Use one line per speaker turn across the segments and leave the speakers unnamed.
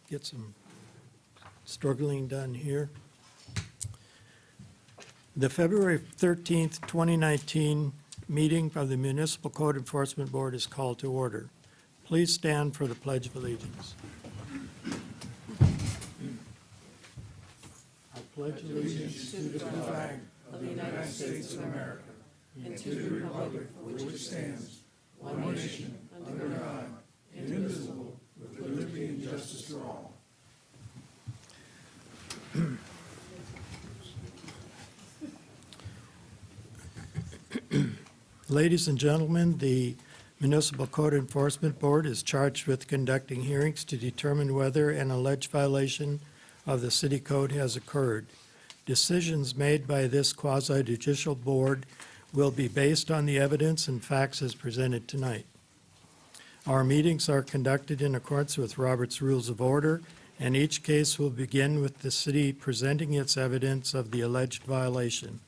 Get some struggling done here. The February 13th, 2019 meeting of the Municipal Code Enforcement Board is called to order. Please stand for the Pledge of Allegiance. I pledge allegiance
To the flag of the United States of America and to the republic for which it stands, one nation, under God, indivisible, with liberty and justice for all.
Ladies and gentlemen, the Municipal Code Enforcement Board is charged with conducting hearings to determine whether an alleged violation of the city code has occurred. Decisions made by this quasi-judicial board will be based on the evidence and facts as presented tonight. Our meetings are conducted in accordance with Robert's Rules of Order, and each case will begin with the city presenting its evidence of the alleged violation.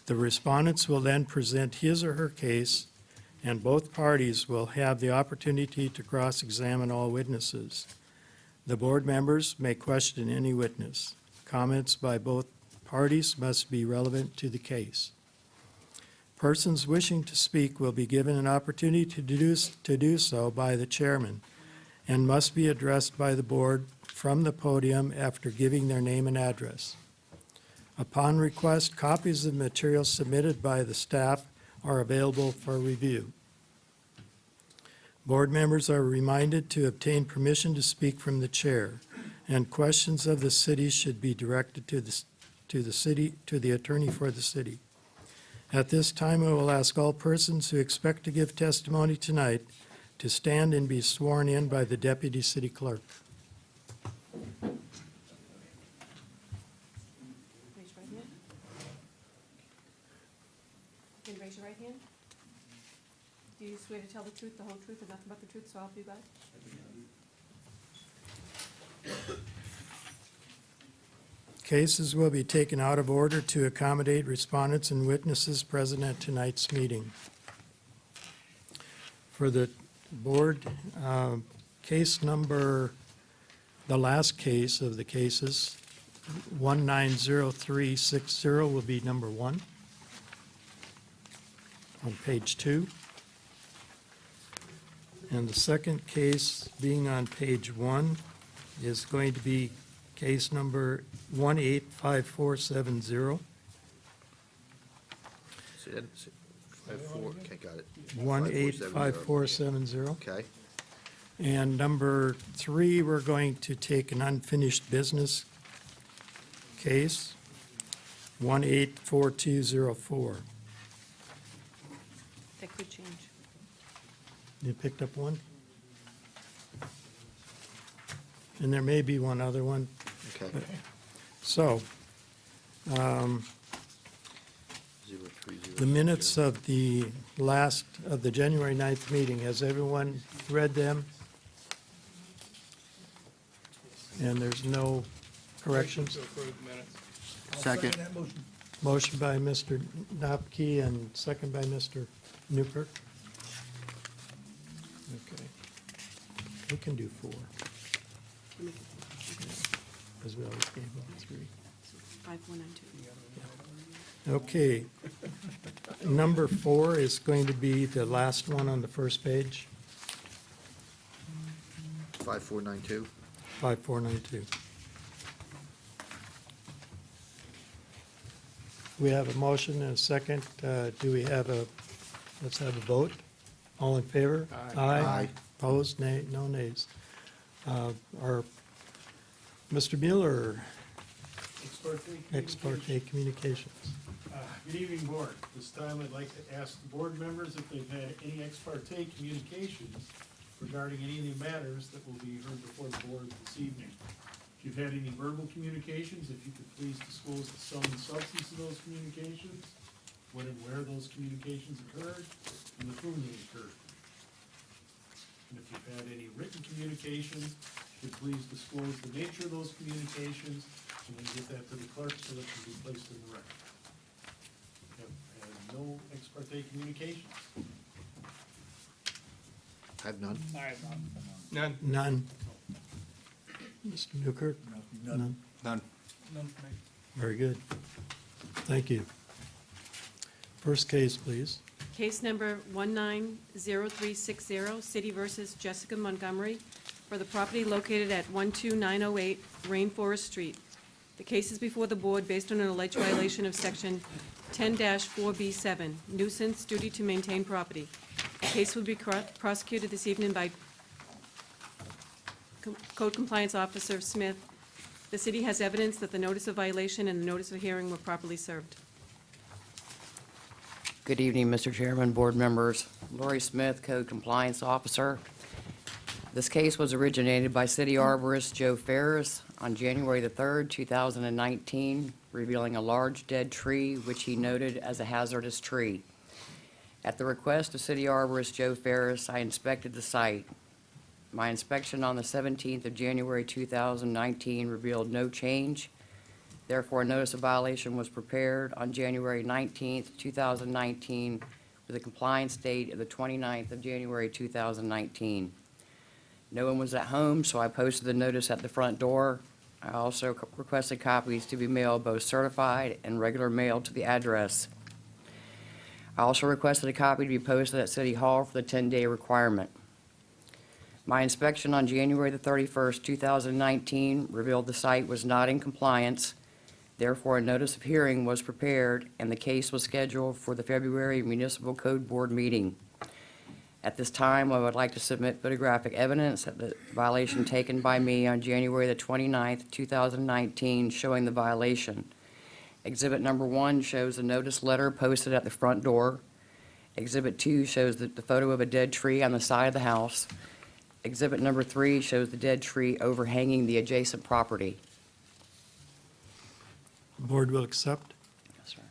The respondents will then present his or her case, and both parties will have the opportunity to cross-examine all witnesses. The board members may question any witness. Comments by both parties must be relevant to the case. Persons wishing to speak will be given an opportunity to do so by the chairman and must be addressed by the board from the podium after giving their name and address. Upon request, copies of materials submitted by the staff are available for review. Board members are reminded to obtain permission to speak from the chair, and questions of the city should be directed to the attorney for the city. At this time, I will ask all persons who expect to give testimony tonight to stand and be sworn in by the deputy city clerk.
Raise your right hand. Can you raise your right hand? Do you swear to tell the truth, the whole truth, and nothing but the truth, so help you God?
Cases will be taken out of order to accommodate respondents and witnesses present at tonight's meeting. For the board, case number, the last case of the cases, 190360 will be number 1 on page 2. And the second case being on page 1 is going to be case number 185470.
Say that, 54, okay, got it.
185470.
Okay,
And number 3, we're going to take an unfinished business case, 184204.
That could change.
You picked up one? And there may be one other one.
okay.
So,
0300.
the minutes of the January 9th meeting, has everyone read them? And there's no corrections?
Second.
Motion by Mr. Knopke and second by Mr. Newkirk. Okay. We can do 4, because we always gave up 3.
5492.
Okay. Number 4 is going to be the last one on the first page,
5492.
5492. We have a motion and a second. Do we have let's have a vote. All in favor?
Aye.
Opposed? Nay? No nays. Mr. Mueller, ex parte communications.
Good evening, Board. This time I'd like to ask the board members if they've had any ex parte communications regarding any of the matters that will be heard before the board this evening. If you've had any verbal communications, if you could please disclose the sum and substance of those communications, when and where those communications occurred, and with whom they occurred. And if you've had any written communications, you could please disclose the nature of those communications, and then get that to the clerk so that it can be placed in the record. We have had no ex parte communications.
I have none.
None.
None. Mr. Newkirk? None.
None.
Very good. Thank you. First case, please.
Case number 190360, City versus Jessica Montgomery, for the property located at 12908 Rainforest Street. The case is before the board based on an alleged violation of Section 10-4B7, nuisance duty to maintain property. The case will be prosecuted this evening by Code Compliance Officer Smith. The city has evidence that the notice of violation and the notice of hearing were properly served.
Good evening, Mr. Chairman, board members. Lori Smith, Code Compliance Officer. This case was originated by City Arborist Joe Ferris on January the 3rd, 2019, revealing a large dead tree which he noted as a hazardous tree. At the request of City Arborist Joe Ferris, I inspected the site. My inspection on the 17th of January 2019 revealed no change. Therefore, a notice of violation was prepared on January 19th, 2019, with a compliance date of the 29th of January 2019. No one was at home, so I posted the notice at the front door. I also requested copies to be mailed, both certified and regular mail, to the address. I also requested a copy to be posted at City Hall for the 10-day requirement. My inspection on January the 31st, 2019, revealed the site was not in compliance. Therefore, a notice of hearing was prepared, and the case was scheduled for the February Municipal Code Board meeting. At this time, I would like to submit photographic evidence of the violation taken by me on January the 29th, 2019, showing the violation. Exhibit number 1 shows a notice letter posted at the front door. Exhibit 2 shows the photo of a dead tree on the side of the house. Exhibit number 3 shows the dead tree overhanging the adjacent property.
The board will accept.
Yes, sir.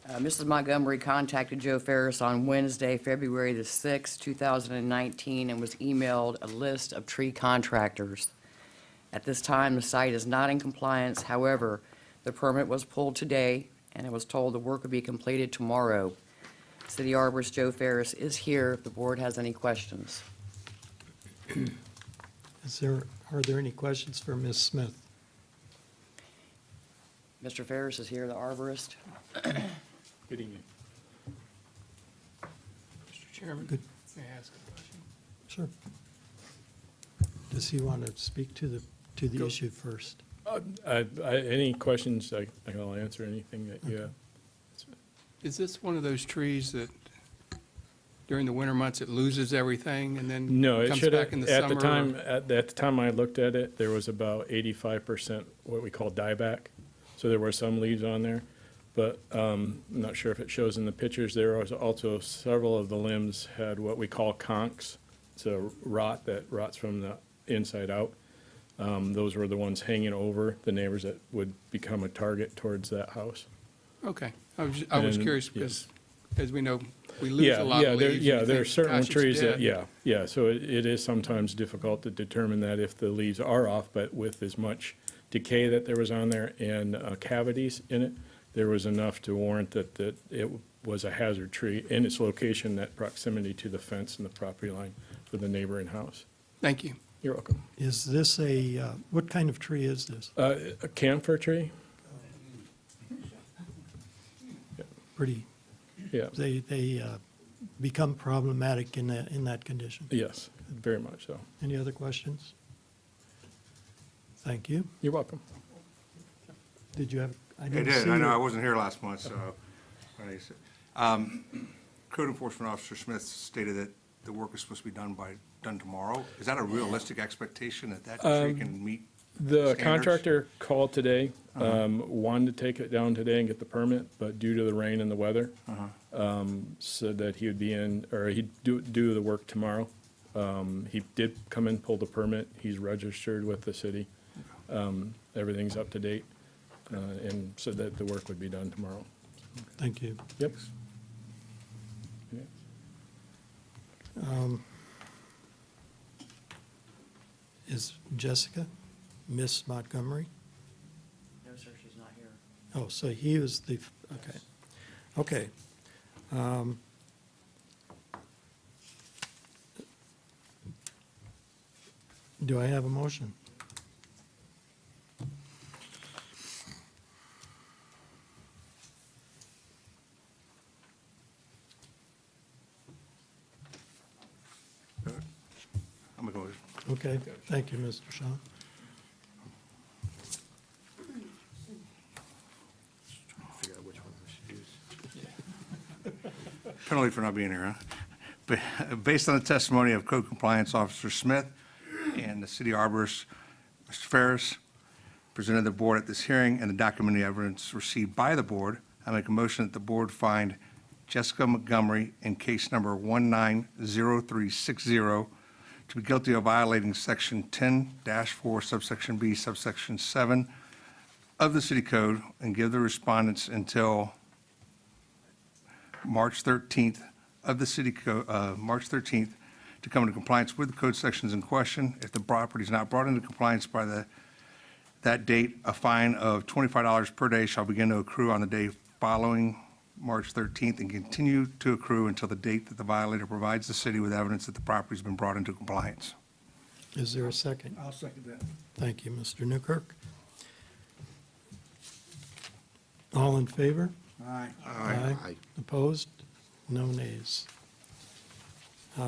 Mrs. Montgomery contacted Joe Ferris on Wednesday, February the 6th, 2019, and was emailed a list of tree contractors. At this time, the site is not in compliance. However, the permit was pulled today, and it was told the work would be completed tomorrow. City Arborist Joe Ferris is here if the board has any questions.
Are there any questions for Ms. Smith?
Mr. Ferris is here, the arborist.
Good evening.
Mr. Chairman,
Good.
may I ask a question?
Sure. Does he want to speak to the
Go.
issue first?
Any questions, I'll answer anything that you have.
Is this one of those trees that during the winter months it loses everything and then
No, it
comes
should
back
have,
in the summer?
at the time I looked at it, there was about 85% what we call dieback. So there were some leaves on there, but I'm not sure if it shows in the pictures. There was also several of the limbs had what we call conchs. It's a rot that rots from the inside out. Those were the ones hanging over the neighbors that would become a target towards that house.
Okay, I was
And,
curious because, as we know, we lose
Yeah,
a lot of leaves. and you
there are
think,
certain
"Gosh, it's
trees that,
dead."
so it is sometimes difficult to determine that if the leaves are off, but with as much decay that there was on there and cavities in it, there was enough to warrant that it was a hazard tree in its location, that proximity to the fence and the property line for the neighboring house.
Thank you.
You're welcome.
Is this what kind of tree is this?
A camphor tree?
Pretty,
Yeah,
they become problematic in that condition.
yes, very much so.
Any other questions? Thank you.
You're welcome.
Did you have?
I
didn't
did,
see
I know,
your-
I wasn't here last month, so. Code Enforcement Officer Smith stated that the work is supposed to be done tomorrow. Is that a realistic expectation that tree can meet
The
Standards?
contractor called today, wanted to take it down today and get the permit, but due to the rain and the weather, said that he would be in, or he'd do the work tomorrow. He did come in, pull the permit, he's registered with the city. Everything's up to date, and said that the work would be done tomorrow.
Thank you.
Yep.
Is Jessica, Miss Montgomery?
No, sir, she's not here.
Oh, so he was the, okay. Okay. Do I have a motion?
I'm gonna go,
Okay, thank you, Mr. Shaw.
Figure out which one we should use.
penalty for not being here, huh? Based on the testimony of Code Compliance Officer Smith and the city arborist, Mr. Ferris, presented to the board at this hearing and the documented evidence received by the board, I make a motion that the board find Jessica Montgomery in case number 190360 to be guilty of violating section 10-4 subsection B subsection 7 of the city code and give the respondents until March 13th of the city code, March 13th, to come into compliance with the code sections in question. If the property is not brought into compliance by that date, a fine of $25 per day shall begin to accrue on the day following March 13th and continue to accrue until the date that the violator provides the city with evidence that the property's been brought into compliance.
Is there a second?
I'll second that.
Thank you, Mr. Newkirk. All in favor?
Aye.
Aye.
Opposed? No nays. We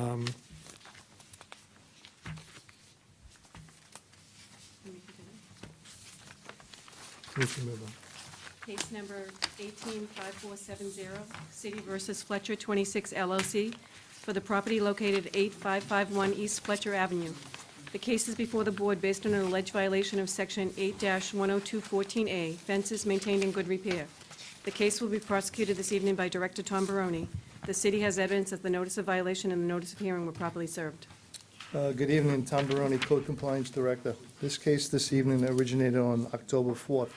can move on.
Case number 185470, City versus Fletcher 26 LLC, for the property located at 8551 East Fletcher Avenue. The case is before the board based on an alleged violation of Section 8-10214A, fences maintained in good repair. The case will be prosecuted this evening by Director Tom Baroni. The city has evidence that the notice of violation and the notice of hearing were properly served.
Good evening, Tom Baroni, Code Compliance Director. This case this evening originated on October 4th,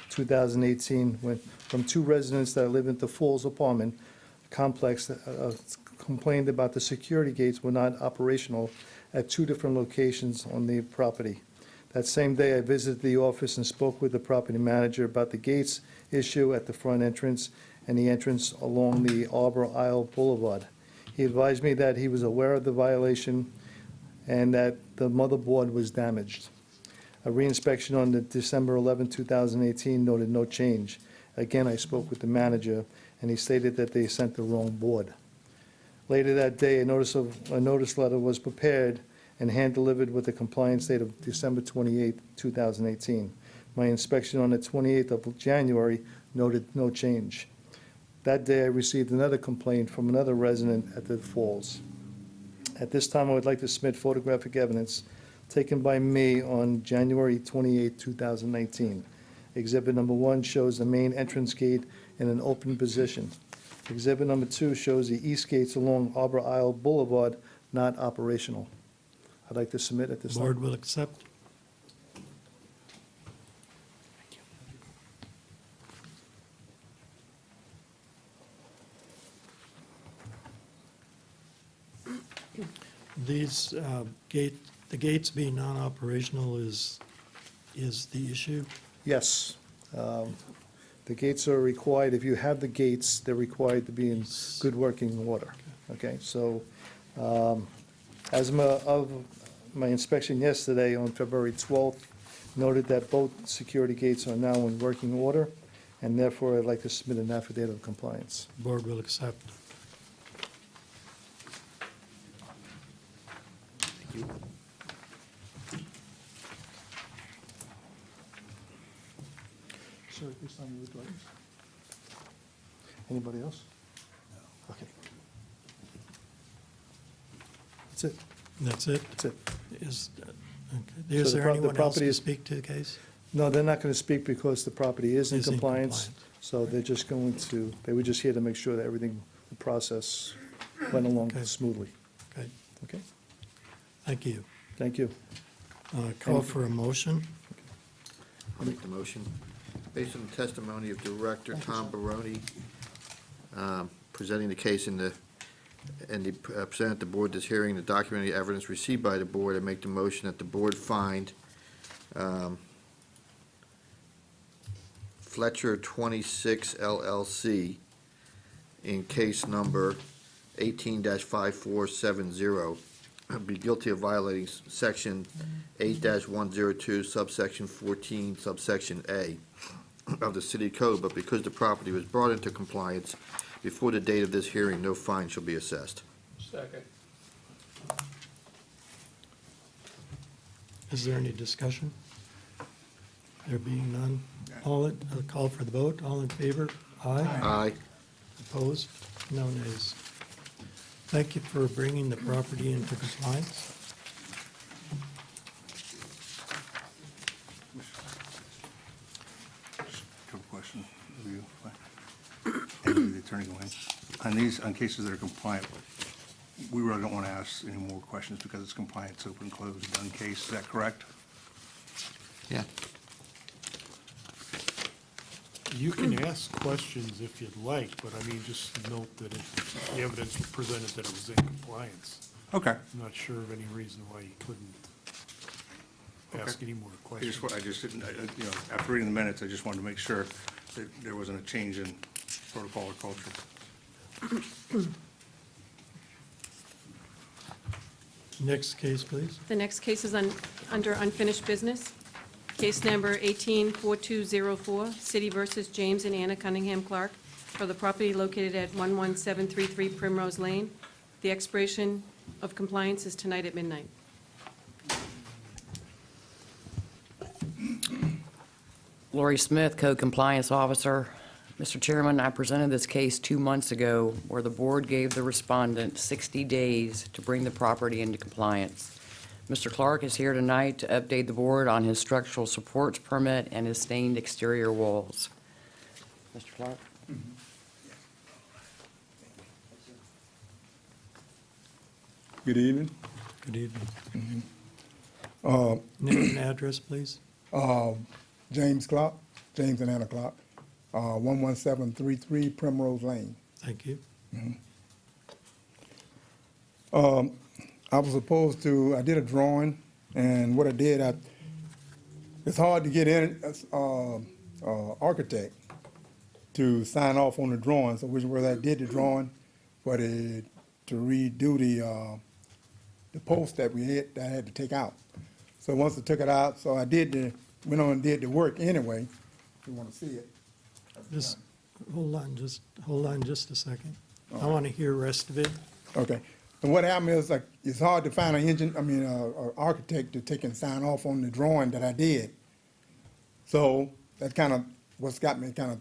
2018, from two residents that live at the Falls apartment complex that complained about the security gates were not operational at two different locations on the property. That same day, I visited the office and spoke with the property manager about the gates issue at the front entrance and the entrance along the Arbor Isle Boulevard. He advised me that he was aware of the violation and that the motherboard was damaged. A reinspection on the December 11, 2018 noted no change. Again, I spoke with the manager, and he stated that they sent the wrong board. Later that day, a notice letter was prepared and hand-delivered with a compliance date of December 28, 2018. My inspection on the 28th of January noted no change. That day, I received another complaint from another resident at the Falls. At this time, I would like to submit photographic evidence taken by me on January 28, 2019. Exhibit number 1 shows the main entrance gate in an open position. Exhibit number 2 shows the east gates along Arbor Isle Boulevard not operational. I'd like to submit at this time.
Board will accept. These the gates being non-operational is the issue?
Yes. The gates are required, if you have the gates, they're required to be in good working order. Okay, so as of my inspection yesterday on February 12th, noted that both security gates are now in working order, and therefore I'd like to submit an affidavit of compliance.
Board will accept.
Sir, at this time, you would like? Anybody else? No. Okay. That's it.
That's it?
That's it.
Is, Okay. Is
So
there
the
anyone else
property
to
is-
speak to the case?
No, they're not going to speak because the property is in
Is in
compliance.
compliance.
So they're just going to, they were just here to make sure that everything, the process went along
Okay.
smoothly.
Okay,
Okay?
thank you.
Thank you.
Call for a motion.
I'll make the motion. Based on the testimony of Director Tom Barone, presenting the case present at the board this hearing, the documentary evidence received by the board, I make the motion that the board find Fletcher 26 LLC in case number 18-5470 be guilty of violating section 8-102 subsection 14 subsection A of the city code, but because the property was brought into compliance before the date of this hearing, no fine shall be assessed.
Second.
Is there any discussion? There being none, I'll call for the vote. All in favor? Aye.
Aye.
Opposed? No nays. Thank you for bringing the property into compliance.
Couple questions of you. And the attorney going. On these, on cases that are compliant, we really don't want to ask any more questions because it's compliant, it's open, closed, done case. Is that correct?
Yeah.
You can ask questions if you'd like, but I mean, just note that if the evidence was presented that it was in compliance.
Okay.
I'm not sure of any reason why you couldn't ask
Okay.
any more
I
questions.
just didn't, you know, after reading the minutes, I just wanted to make sure that there wasn't a change in protocol or culture.
Next case, please.
The next case is under unfinished business. Case number 184204, City versus James and Anna Cunningham Clark, for the property located at 11733 Primrose Lane. The expiration of compliance is tonight at midnight.
Lori Smith, Code Compliance Officer. Mr. Chairman, I presented this case 2 months ago where the board gave the respondent 60 days to bring the property into compliance. Mr. Clark is here tonight to update the board on his structural supports permit and his stained exterior walls. Mr. Clark?
Good evening.
Good evening.
Uh,
Name and address, please.
James Clark, James and Anna Clark, 11733 Primrose Lane.
Thank you.
I was supposed to, I did a drawing, and what I did, it's hard to get in, architect to sign off on the drawing, so which was I did the drawing, but to redo the post that I had to take out. So once I took it out, so I went on and did the work anyway, if you want to see it.
Just, hold on just a second. I want to hear the rest of it.
Okay. And what happened is, like, it's hard to find an architect to take and sign off on the drawing that I did. So that's kind of what's got me kind of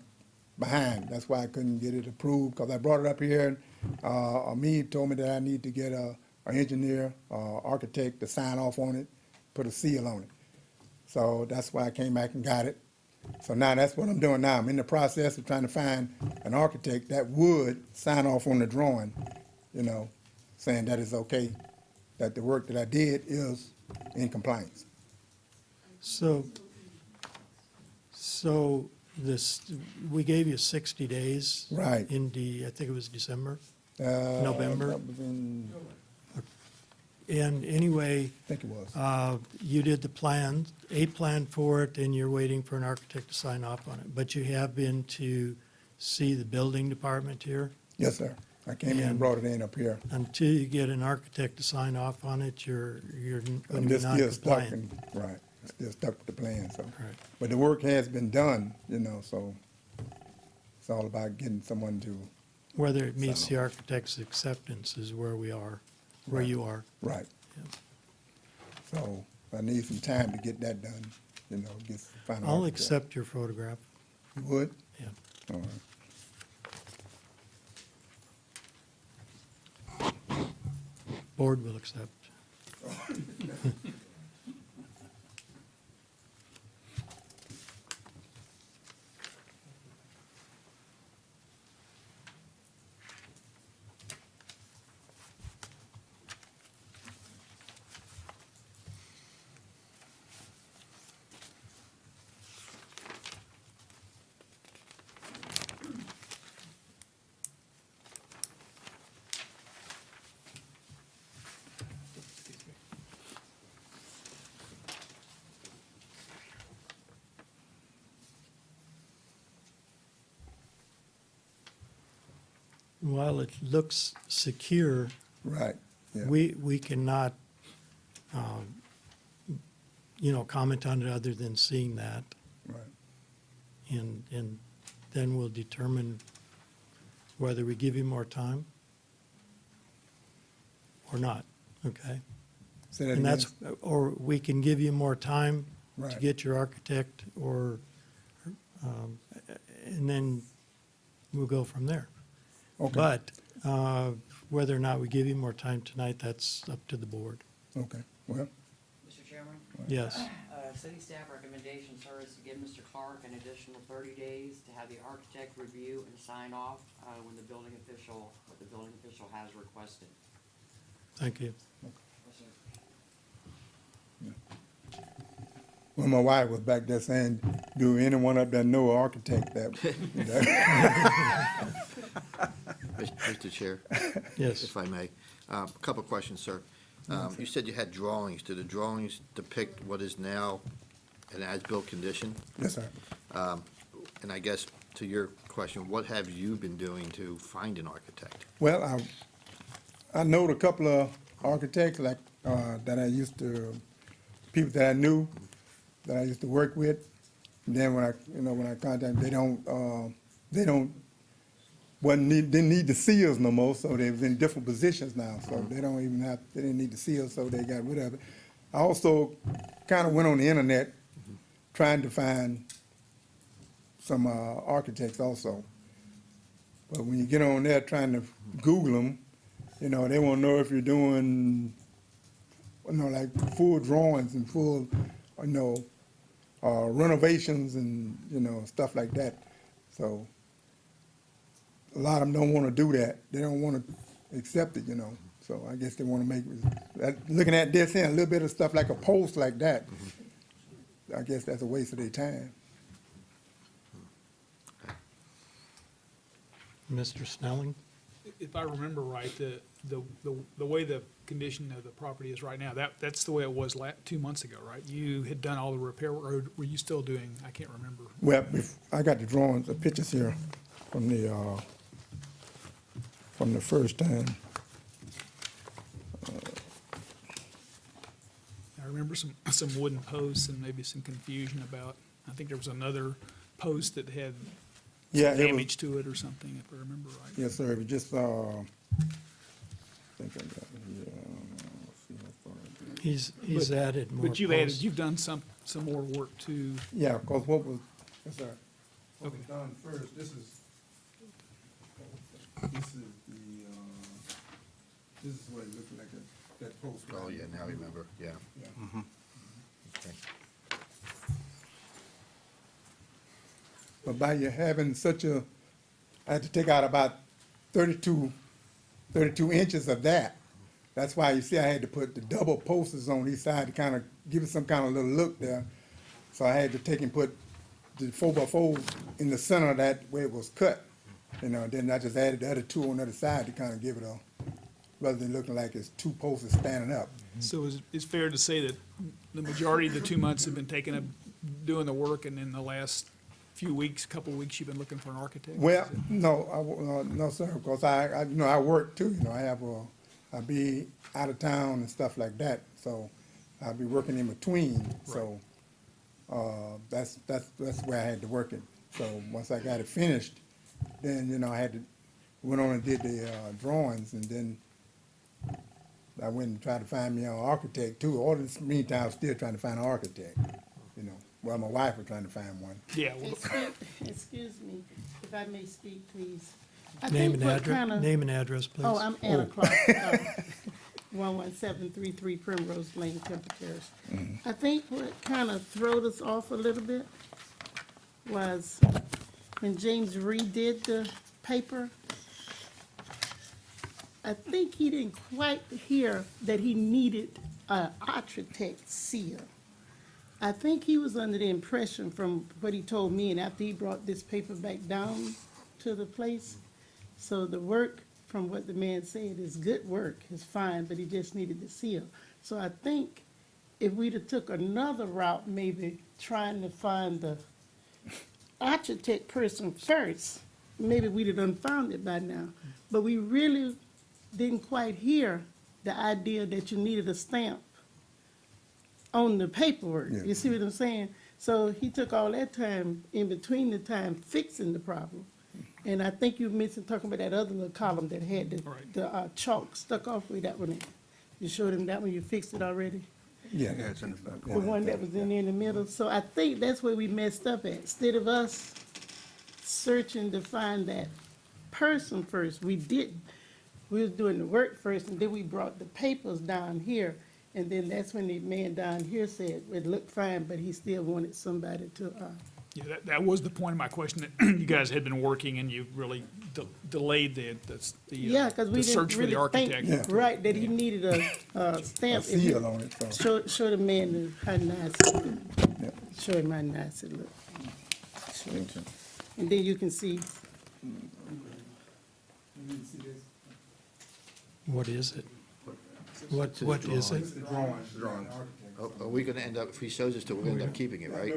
behind. That's why I couldn't get it approved, because I brought it up here, and Amid told me that I need to get an engineer, architect to sign off on it, put a seal on it. So that's why I came back and got it. So now that's what I'm doing now. I'm in the process of trying to find an architect that would sign off on the drawing, saying that it's okay, that the work that I did is in compliance.
So we gave you 60 days.
Right.
I think it was December.
Uh,
November?
That was in,
And anyway,
I think it was.
you did the plan, a plan for it, and you're waiting for an architect to sign off on it. But you have been to see the building department here?
Yes, sir. I came in and
And-
brought it in up here.
Until you get an architect to sign off on it, you're going to
I'm
be
just still stuck
non-compliant.
right, still stuck with the plan, so.
Right.
But the work has been done, so it's all about getting someone to,
Whether it meets
So-
the architect's acceptance is where we are, where
Right.
you are.
right.
Yeah.
So I need some time to get that done, get the final.
I'll
architect.
accept your photograph.
You would?
Yeah.
All right.
Board will accept. while it looks secure,
Right, yeah.
we cannot, comment on it other than seeing that.
Right.
And then we'll determine whether we give you more time or not, okay?
Say that
And
again.
that's, or we can give you more time to
Right.
get your architect, and then we'll go from there.
Okay.
But whether or not we give you more time tonight, that's up to the board.
Okay, well,
Mr. Chairman,
Yes,
city staff recommendation, sir, is to give Mr. Clark an additional 30 days to have the architect review and sign off what the building official has requested.
thank you.
well, my wife was back there saying, do anyone up there know an architect that?
Mr. Chair,
Yes.
if I may, a couple of questions, sir. You said you had drawings. Do the drawings depict what is now an as-built condition?
Yes, sir.
And I guess to your question, what have you been doing to find an architect?
Well, I know a couple of architects like, that I used to, people that I knew, that I used to work with. And then when I contact them, didn't need the seals no more, so they're in different positions now. So they didn't need the seals, so they got rid of it. I also kind of went on the internet trying to find some architects also. But when you get on there trying to Google them, they want to know if you're doing, like full drawings and full, renovations and, stuff like that. So a lot of them don't want to do that. They don't want to accept it, So I guess they want to make, looking at this here, a little bit of stuff like a post like that, I guess that's a waste of their time.
Mr. Snelling?
If I remember right, the way the condition of the property is right now, that's the way it was 2 months ago, right? You had done all the repair, or were you still doing, I can't remember.
Well, I got the drawings, the pictures here from the first time.
I remember some wooden posts and maybe some confusion about, I think there was another post that had
Yeah,
some
it was,
damage to it or something, if I remember right.
yes, sir, it was just, I think I got it here. Let's see how far I did.
He's added more
But
posts.
you've done some more work too.
Yeah, because what was, yes, sir. What was
Okay.
done first, this is what it looked like, that post.
Oh,
right
yeah, now I remember, yeah.
Yeah.
Okay.
But by you having I had to take out about 32 inches of that. That's why you see I had to put the double posters on each side to kind of give it some kind of little look there. So I had to take and put the 4x4 in the center of that where it was cut. Then I just added the other two on the other side to kind of give it rather than looking like it's two posters standing up.
So it's fair to say that the majority of the 2 months have been taken up doing the work, and in the last couple of weeks, you've been looking for an architect?
Well, no, no, sir, because I work too, I be out of town and stuff like that, so I'll be working in between, so, that's where I had to work it. So once I got it finished, then, I went on and did the, drawings, and then I went and tried to find me an architect too. All this meantime, I was still trying to find an architect, Well, my wife was trying to find one.
Yeah, well,
Excuse me, if I may speak, please. I
Name
think
and
what
address,
kinda-
name and address, please.
Oh, I'm Anna Clark, 11733 Primrose Lane, Temple Terrace. I think what kind of throwed us off a little bit was when James redid the paper. I think he didn't quite hear that he needed an architect seal. I think he was under the impression from what he told me, and after he brought this paper back down to the place, so the work, from what the man said, is good work, is fine, but he just needed the seal. So I think if we'd have took another route, maybe trying to find the architect person first, maybe we'd have done found it by now. But we really didn't quite hear the idea that you needed a stamp on the paperwork.
Yeah.
You see what I'm saying? So he took all that time in between the time fixing the problem. And I think you mentioned talking about that other little column that had
Right.
the chalk stuck off with that one in. You showed him that one, you fixed it already?
Yeah.
Yeah, it's in the back.
The one that was in there in the middle. So I think that's where we messed up at. Instead of us searching to find that person first, we didn't. We was doing the work first, and then we brought the papers down here. And then that's when the man down here said, it looked fine, but he still wanted somebody to,
Yeah, that was the point of my question, that you guys had been working and you really delayed the
yeah, because we
the search
didn't
for the
really think,
architect.
right, that he needed a stamp.
A seal on it, so.
Show the man how nice it looked.
Yeah.
Show him how nice it looked. Show him. And then you can see,
What is it? What is it?
Drawings.
Are we gonna end up, if he shows us to, we're gonna end up keeping it, right?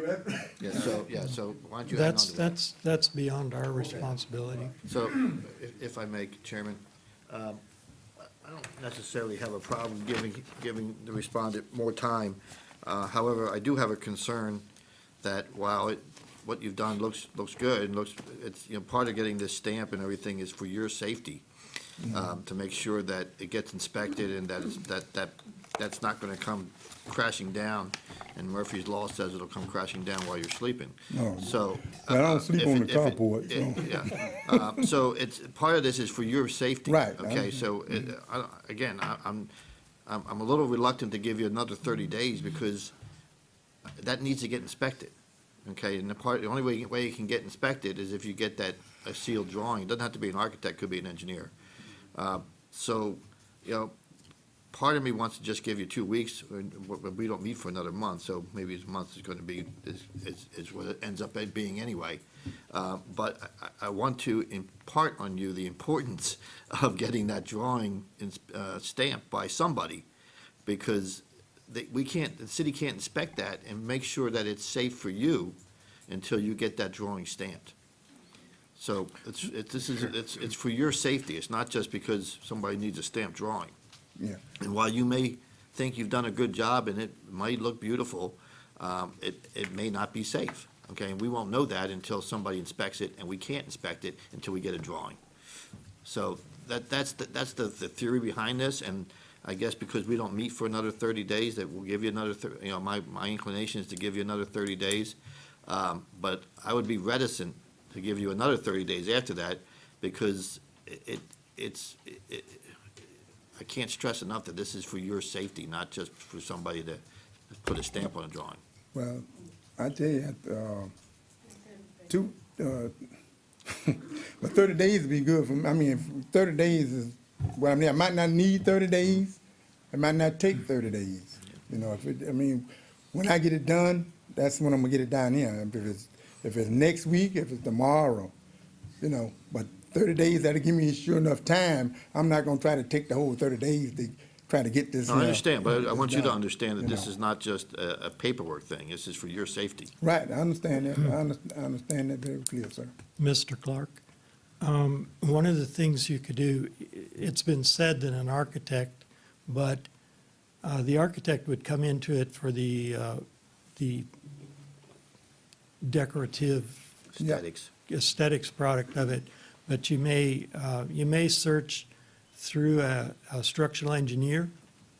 Yeah, so why don't you hang on to that?
That's beyond our responsibility.
So, if I may, Chairman, I don't necessarily have a problem giving the respondent more time. However, I do have a concern that while what you've done looks good, and it's, part of getting this stamp and everything is for your safety, to make sure that it gets inspected and that's not gonna come crashing down, and Murphy's Law says it'll come crashing down while you're sleeping.
No.
So.
But I don't sleep
if
on
it-
the
if it-
carport,
Yeah. So it's, part of this is for your safety.
Right.
Okay, so, again, I'm a little reluctant to give you another 30 days because that needs to get inspected. Okay, and the only way you can get inspected is if you get a sealed drawing. It doesn't have to be an architect, could be an engineer. So, part of me wants to just give you 2 weeks, but we don't meet for another month, so maybe this month is gonna be, is what it ends up being anyway. But I want to impart on you the importance of getting that drawing stamped by somebody, because the city can't inspect that and make sure that it's safe for you until you get that drawing stamped. So it's for your safety, it's not just because somebody needs a stamped drawing.
Yeah.
And while you may think you've done a good job and it might look beautiful, it may not be safe, okay? And we won't know that until somebody inspects it, and we can't inspect it until we get a drawing. So that's the theory behind this, and I guess because we don't meet for another 30 days, that we'll give you another, my inclination is to give you another 30 days. But I would be reticent to give you another 30 days after that, because I can't stress enough that this is for your safety, not just for somebody to put a stamp on a drawing.
Well, I tell you, but 30 days would be good for me. I mean, 30 days is, well, I mean, I might not need 30 days. It might not take 30 days. When I get it done, that's when I'm gonna get it down here. If it's next week, if it's tomorrow, but 30 days, that'll give me sure enough time. I'm not gonna try to take the whole 30 days to try to get this.
No, I understand, but I want you to
done,
understand that this
you know.
is not just a paperwork thing, this is for your safety.
Right, I understand that. I understand that very clear, sir.
Mr. Clark, one of the things you could do, it's been said that an architect, but the architect would come into it for the decorative
Yeah.
aesthetics product of it, but you may search through a structural engineer,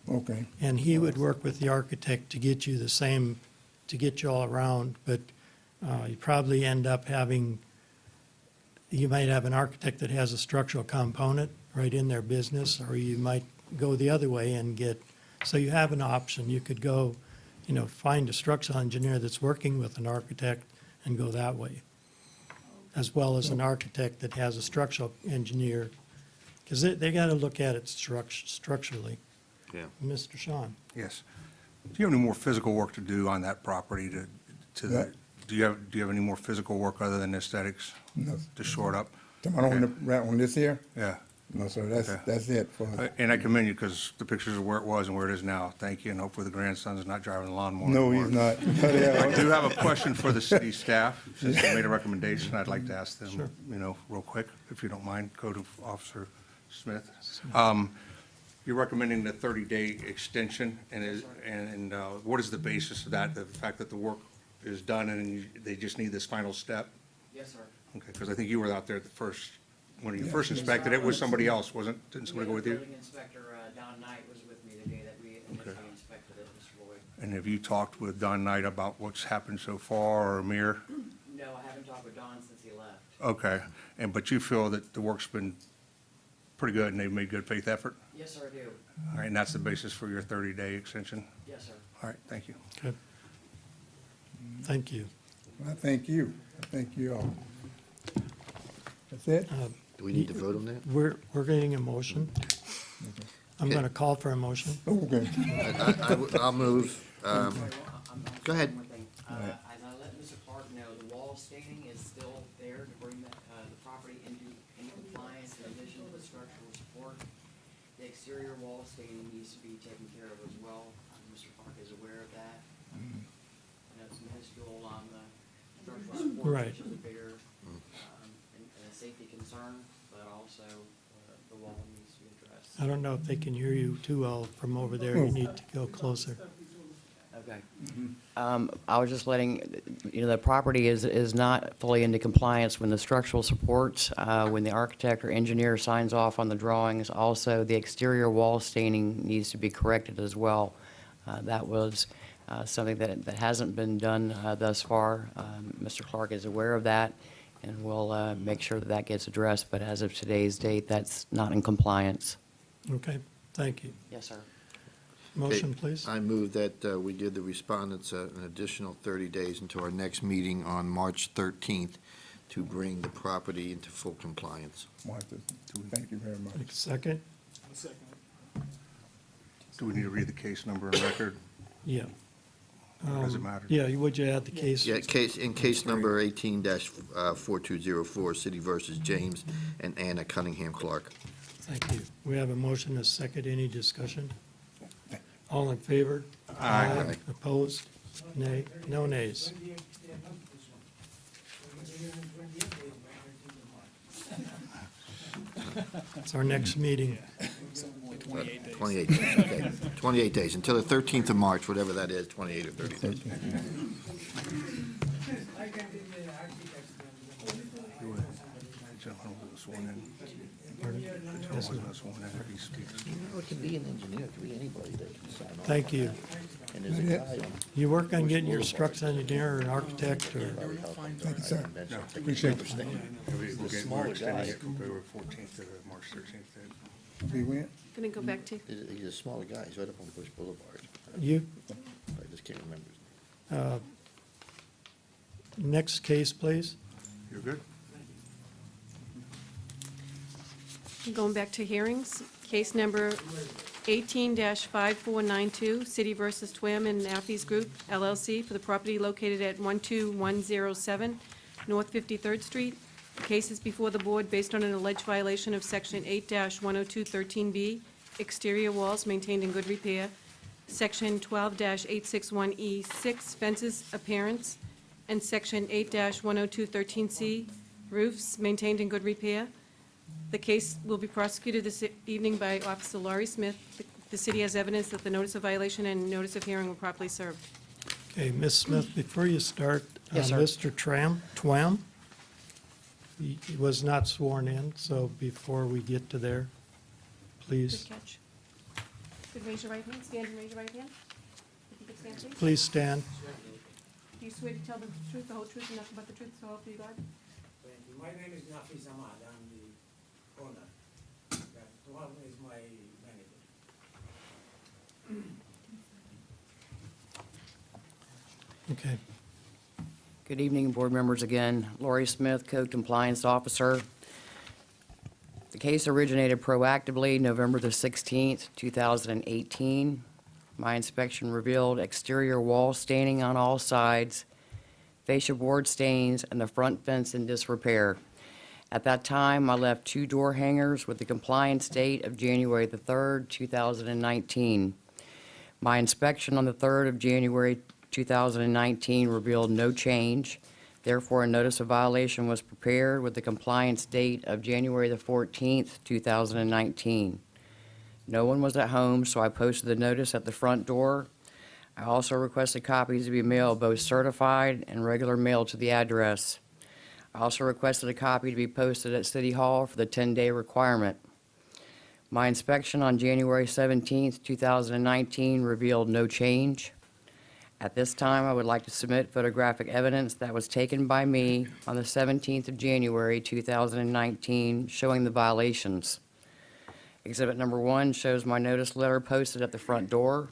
Okay,
and he would work with the architect to get you to get you all around, but you probably end up you might have an architect that has a structural component right in their business, or you might go the other way and so you have an option. You could go, find a structural engineer that's working with an architect and go that way, as well as an architect that has a structural engineer, because they got to look at it structurally.
Yeah.
Mr. Sean?
Yes. Do you have any more physical work to do on that property
Yeah.
do you have any more physical work other than aesthetics
No.
to shore it up?
on this here?
Yeah.
No, sir,
Okay.
that's it for,
And I commend you because the pictures of where it was and where it is now. Thank you, and hopefully the grandson's not driving the lawnmower.
no, he's
anymore.
not.
I do have a question for the city staff. Since they made a recommendation, I'd like to ask them, real quick, if you don't mind, Code Officer Smith. You're recommending the 30-day extension, and what is the basis of that? The fact that the work is done and they just need this final step?
Yes, sir.
Okay, because I think you were out there at the first, when you first inspected it, was somebody else, didn't somebody go with you?
Building inspector, Don Knight was with me the day that we initially inspected it, Mr. Lloyd.
And have you talked with Don Knight about what's happened so far, or Amir?
No, I haven't talked with Don since he left.
Okay, but you feel that the work's been pretty good and they've made good faith effort?
Yes, sir, I do.
All right, and that's the basis for your 30-day extension?
Yes, sir.
All right, thank you.
Okay. Thank you.
I thank you. I thank you all. That's it?
Do we need to vote on that?
We're getting a motion. I'm going to call for a motion.
Okay.
I'll move. Go ahead.
One more thing. As I let Mr. Clark know, the wall staining is still there to bring the property into compliance in addition to the structural support. The exterior wall staining needs to be taken care of as well. Mr. Clark is aware of that. I know it's minuscule on the structural support,
Right.
which is a bigger, and a safety concern, but also the wall needs to be addressed.
I don't know if they can hear you too well from over there. You need to go closer.
Okay. I was just letting, the property is not fully into compliance when the structural supports, when the architect or engineer signs off on the drawings. Also, the exterior wall staining needs to be corrected as well. That was something that hasn't been done thus far. Mr. Clark is aware of that, and we'll make sure that that gets addressed. But as of today's date, that's not in compliance.
Okay, thank you.
Yes, sir.
Motion, please.
I move that we give the respondents an additional 30 days until our next meeting on March 13th to bring the property into full compliance.
Martha, thank you very much.
Second?
Do we need to read the case number and record?
Yeah.
Or does it matter?
Yeah, would you add the case?
Yeah, case number 18-4204, City versus James and Anna Cunningham Clark.
Thank you. We have a motion, a second. Any discussion? All in favor?
Aye.
Opposed? Nay? No nays. It's our next meeting.
28 days, okay. 28 days, until the 13th of March, whatever that is, 28 or 30 days.
Gentleman was sworn in.
Pardon?
Gentleman wasn't sworn in. He speaks.
It could be an engineer, it could be anybody that can sign off.
Thank you.
And there's a guy on.
You work on getting your structural engineer or an architect or,
Thank you, sir. Appreciate it.
We're extending it from February 14th to March 13th.
We went?
Gonna go back to,
He's a smaller guy, he's right up on Bush Boulevard.
you,
I just can't remember his name.
next case, please.
You're good?
going back to hearings, case number 18-5492, City versus Twam and Appies Group LLC for the property located at 12107 North 53rd Street. The case is before the board based on an alleged violation of Section 8-10213B, exterior walls maintained in good repair, Section 12-861E6, fences appearance, and Section 8-10213C, roofs maintained in good repair. The case will be prosecuted this evening by Officer Laurie Smith. The city has evidence that the notice of violation and notice of hearing were properly served.
Okay, Ms. Smith, before you start,
Yes, sir.
Mr. Twam, he was not sworn in, so before we get to there,
Good
please,
catch. Good, raise your right hand, stand and raise your right hand. If you could stand, please.
please stand.
Do you swear to tell the truth, the whole truth, and nothing but the truth, so help you God?
Thank you. My name is Nafiz Ahmad. I'm the owner. That one is my manager.
Okay,
Good evening, board members again. Laurie Smith, Code Compliance Officer. The case originated proactively November the 16th, 2018. My inspection revealed exterior wall staining on all sides, fascia board stains, and the front fence in disrepair. At that time, I left 2 door hangers with the compliance date of January the 3rd, 2019. My inspection on the 3rd of January 2019 revealed no change. Therefore, a notice of violation was prepared with the compliance date of January the 14th, 2019. No one was at home, so I posted the notice at the front door. I also requested copies to be mailed, both certified and regular mail, to the address. I also requested a copy to be posted at City Hall for the 10-day requirement. My inspection on January 17th, 2019 revealed no change. At this time, I would like to submit photographic evidence that was taken by me on the 17th of January, 2019, showing the violations. Exhibit number 1 shows my notice letter posted at the front door.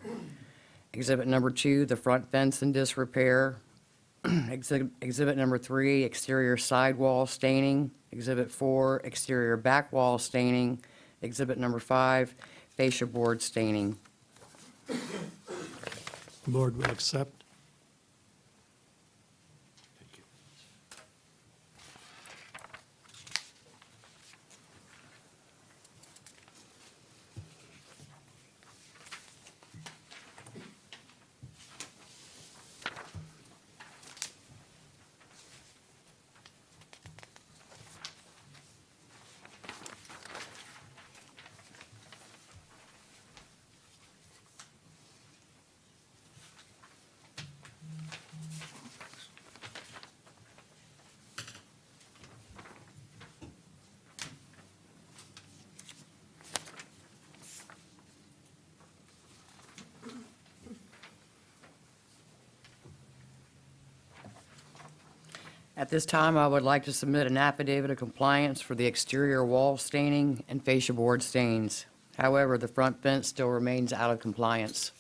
Exhibit number 2, the front fence in disrepair. Exhibit number 3, exterior sidewall staining. Exhibit 4, exterior back wall staining. Exhibit number 5, fascia board staining.
Board will accept.
At this time, I would like to submit an affidavit of compliance for the exterior wall staining and fascia board stains. However, the front fence still remains out of compliance.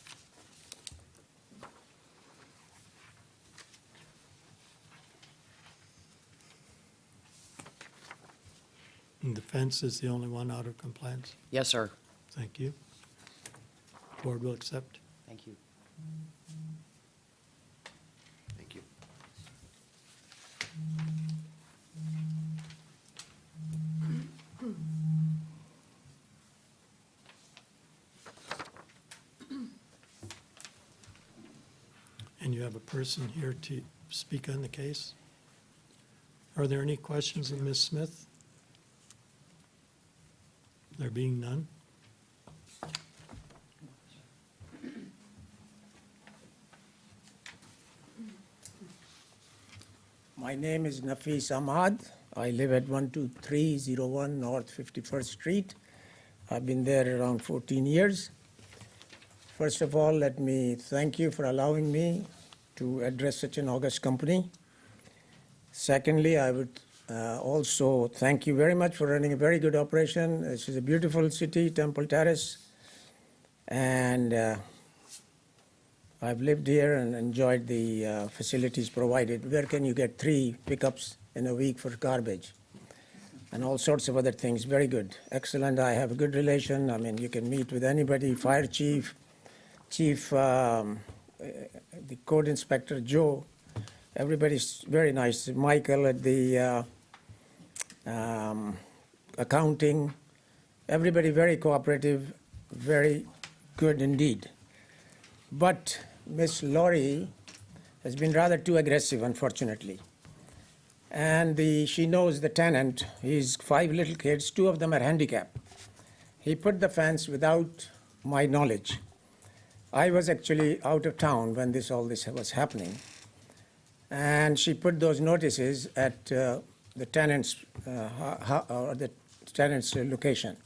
And the fence is the only one out of compliance.
Yes, sir.
Thank you. Board will accept.
Thank you.
Thank you.
And you have a person here to speak on the case? Are there any questions of Ms. Smith? There being none?
My name is Nafis Ahmad. I live at 12301 North 51st Street. I've been there around 14 years. First of all, let me thank you for allowing me to address such an august company. Secondly, I would also thank you very much for running a very good operation. This is a beautiful city, Temple Terrace, and I've lived here and enjoyed the facilities provided. Where can you get 3 pickups in a week for garbage? And all sorts of other things. Very good. Excellent. I have a good relation. I mean, you can meet with anybody, fire chief, the code inspector, Joe. Everybody's very nice. Michael at the accounting. Everybody very cooperative, very good indeed. But Miss Laurie has been rather too aggressive, unfortunately. And she knows the tenant. He's 5 little kids, 2 of them are handicapped. He put the fence without my knowledge. I was actually out of town when all this was happening. And she put those notices at the tenant's location.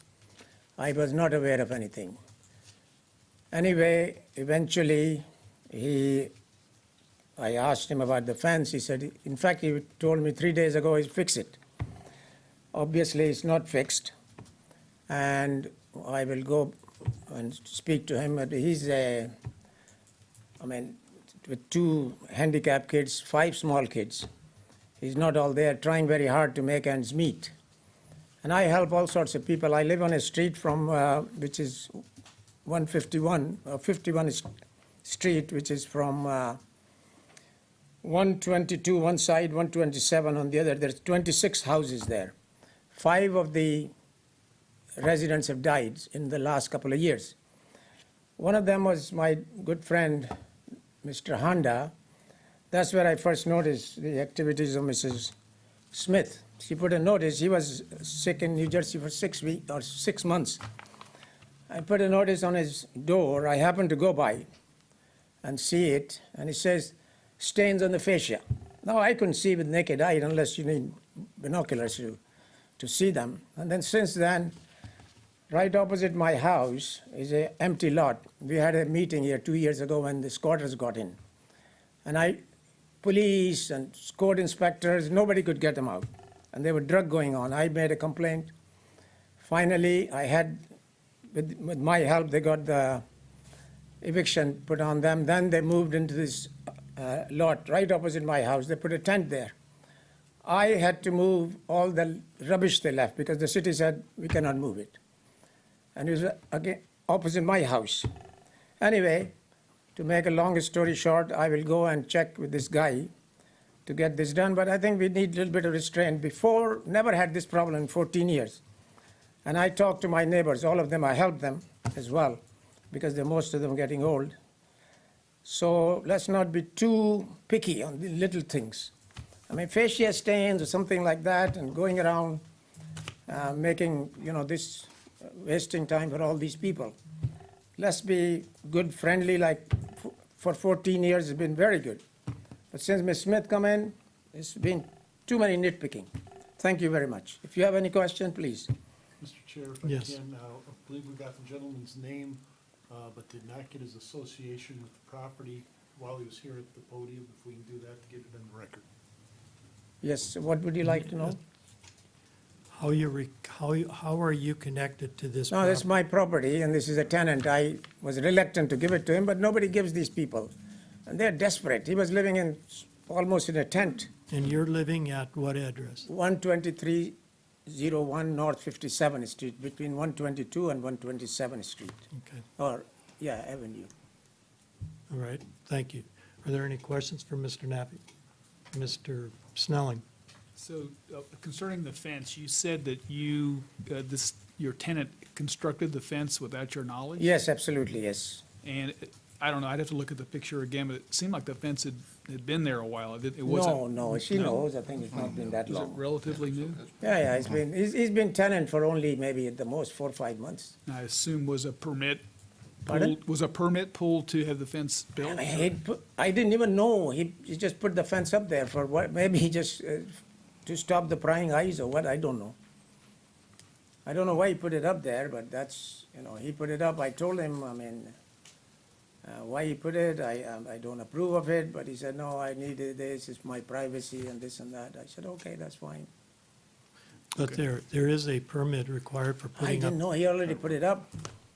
I was not aware of anything. Anyway, eventually, I asked him about the fence. He said, in fact, he told me 3 days ago he'll fix it. Obviously, it's not fixed. And I will go and speak to him. But he's with 2 handicapped kids, 5 small kids. He's not all there, trying very hard to make ends meet. And I help all sorts of people. I live on a street from, which is 51 Street, which is from 122 one side, 127 on the other. There's 26 houses there. 5 of the residents have died in the last couple of years. One of them was my good friend, Mr. Honda. That's where I first noticed the activities of Mrs. Smith. She put a notice. He was sick in New Jersey for 6 weeks or 6 months. I put a notice on his door. I happened to go by and see it, and it says, stains on the fascia. Now, I couldn't see with naked eye unless you need binoculars to see them. And then since then, right opposite my house is an empty lot. We had a meeting here 2 years ago when the squatters got in. And police and court inspectors, nobody could get them out. And there were drug going on. I made a complaint. Finally, with my help, they got the eviction put on them. Then they moved into this lot right opposite my house. They put a tent there. I had to move all the rubbish they left because the city said we cannot move it. And it was again opposite my house. Anyway, to make a long story short, I will go and check with this guy to get this done, but I think we need a little bit of restraint. Before, never had this problem in 14 years. And I talked to my neighbors, all of them, I helped them as well, because most of them are getting old. So let's not be too picky on the little things. I mean, fascia stains or something like that, and going around making, this wasting time for all these people. Let's be good, friendly, like for 14 years it's been very good. But since Ms. Smith come in, it's been too many nitpicking. Thank you very much. If you have any question, please.
Mr. Chair, if I
Yes.
can, I believe we got the gentleman's name, but did not get his association with the property while he was here at the podium. If we can do that to get it in the record.
Yes, what would you like to know?
How are you connected to this
No,
property?
that's my property, and this is a tenant. I was reluctant to give it to him, but nobody gives these people. And they're desperate. He was living almost in a tent.
And you're living at what address?
12301 North 57th Street, between 122 and 127th Street.
Okay,
Avenue.
all right, thank you. Are there any questions for Mr. Nappy? Mr. Snelling?
So concerning the fence, you said that your tenant constructed the fence without your knowledge?
Yes, absolutely, yes.
And I don't know, I'd have to look at the picture again, but it seemed like the fence had been there a while. It wasn't.
No, she knows. I think it's not been that
Was it
long.
relatively new?
Yeah, he's been tenant for only maybe at the most 4 or 5 months.
I assume was a permit
Pardon?
pulled to have the fence built?
I didn't even know. He just put the fence up there for what? Maybe he just to stop the prying eyes or what? I don't know. I don't know why he put it up there, but that's, he put it up. I told him, why he put it, I don't approve of it, but he said, no, I needed this, it's my privacy and this and that. I said, okay, that's fine.
But there is a permit required for
I
putting up.
didn't know, he already put it up.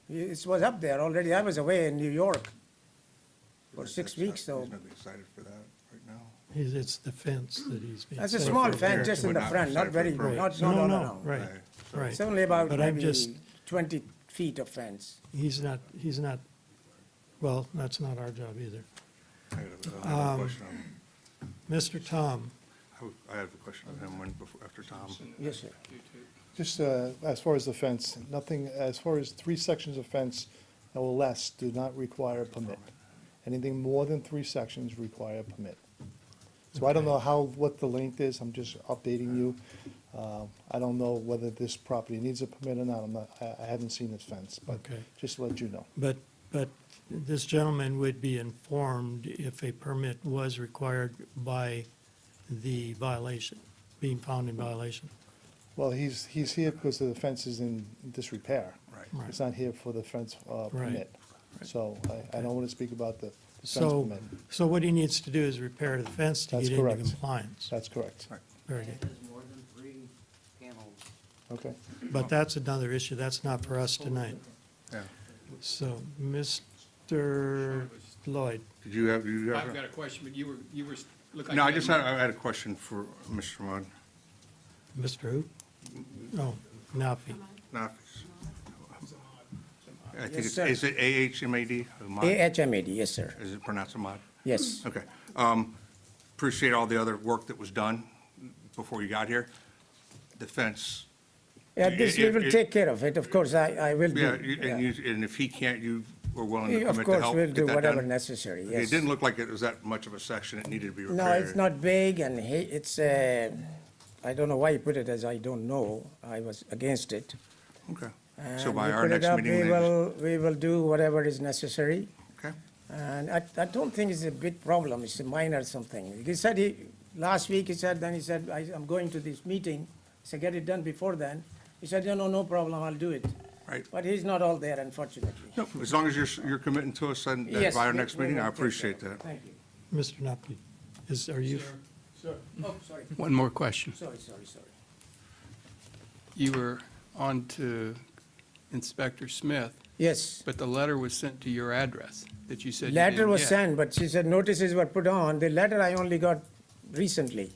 It was up there already. I was away in New York for 6 weeks, so.
He's not excited for that right now.
It's the fence that he's being.
That's a
set
small
for.
fence, just in the
We're not
front, not very,
excited for
not,
No, right,
Right.
right.
It's only about
But I'm
maybe
just-
20 feet of fence.
He's not, well, that's not our job either.
I have a question on-
Mr. Tom,
I have a question of him after Tom.
Yes, sir.
Just as far as the fence, nothing, as far as 3 sections of fence or less do not require a permit. Anything more than 3 sections require a permit. So I don't know what the length is, I'm just updating you. I don't know whether this property needs a permit or not, I haven't seen this fence, but
Okay.
just to let you know.
but this gentleman would be informed if a permit was required by the violation, being found in violation.
Well, he's here because the fence is in disrepair.
Right.
Right.
He's not here for the fence permit. So I don't want to speak about the fence
So,
permit.
so what he needs to do is repair the fence to
That's
get into
correct.
compliance.
That's correct.
Very good.
more than 3 panels.
Okay.
But that's another issue, that's not for us tonight.
Yeah.
So, Mr. Lloyd,
Did you have?
I've got a question, but you were, look like.
No, I
you
just
had-
had a question for Mr. Mudd.
Mr. who? No, Nafi.
Nafis. I think
Yes,
it's,
sir.
is it AHMAD? Ahmad?
AHMAD, yes, sir.
Is it pronounced Ahmad?
Yes.
Okay. Appreciate all the other work that was done before you got here. The fence
Yeah, this we will take care of it, of course, I will do.
Yeah,
Yeah.
and if he can't, you are willing to
Of
commit to
course,
help
we'll
get
do
that
whatever
done?
necessary,
Okay, It
yes.
didn't look like it was that much of a section, it needed to be repaired.
No, it's not big, and it's, I don't know why he put it as I don't know. I was against it.
Okay.
And
So by
we
our
put it
next
up,
meeting, then,
we will do whatever is necessary.
okay?
And I don't think it's a big problem, it's a minor something. He said last week then he said, I'm going to this meeting. I said, get it done before then. He said, no problem, I'll do it.
Right.
But he's not all there, unfortunately.
No, as long as you're committing to us and
Yes,
by our
we-
next
we
meeting,
will
I
take care
appreciate
of it.
that.
Thank you.
Mr. Nappi, are you?
Oh, sorry,
One more question.
sorry.
You were on to Inspector Smith,
Yes,
but the letter was sent to your address that you said you
letter
didn't
was
get.
sent, but she said notices were put on. The letter I only got recently.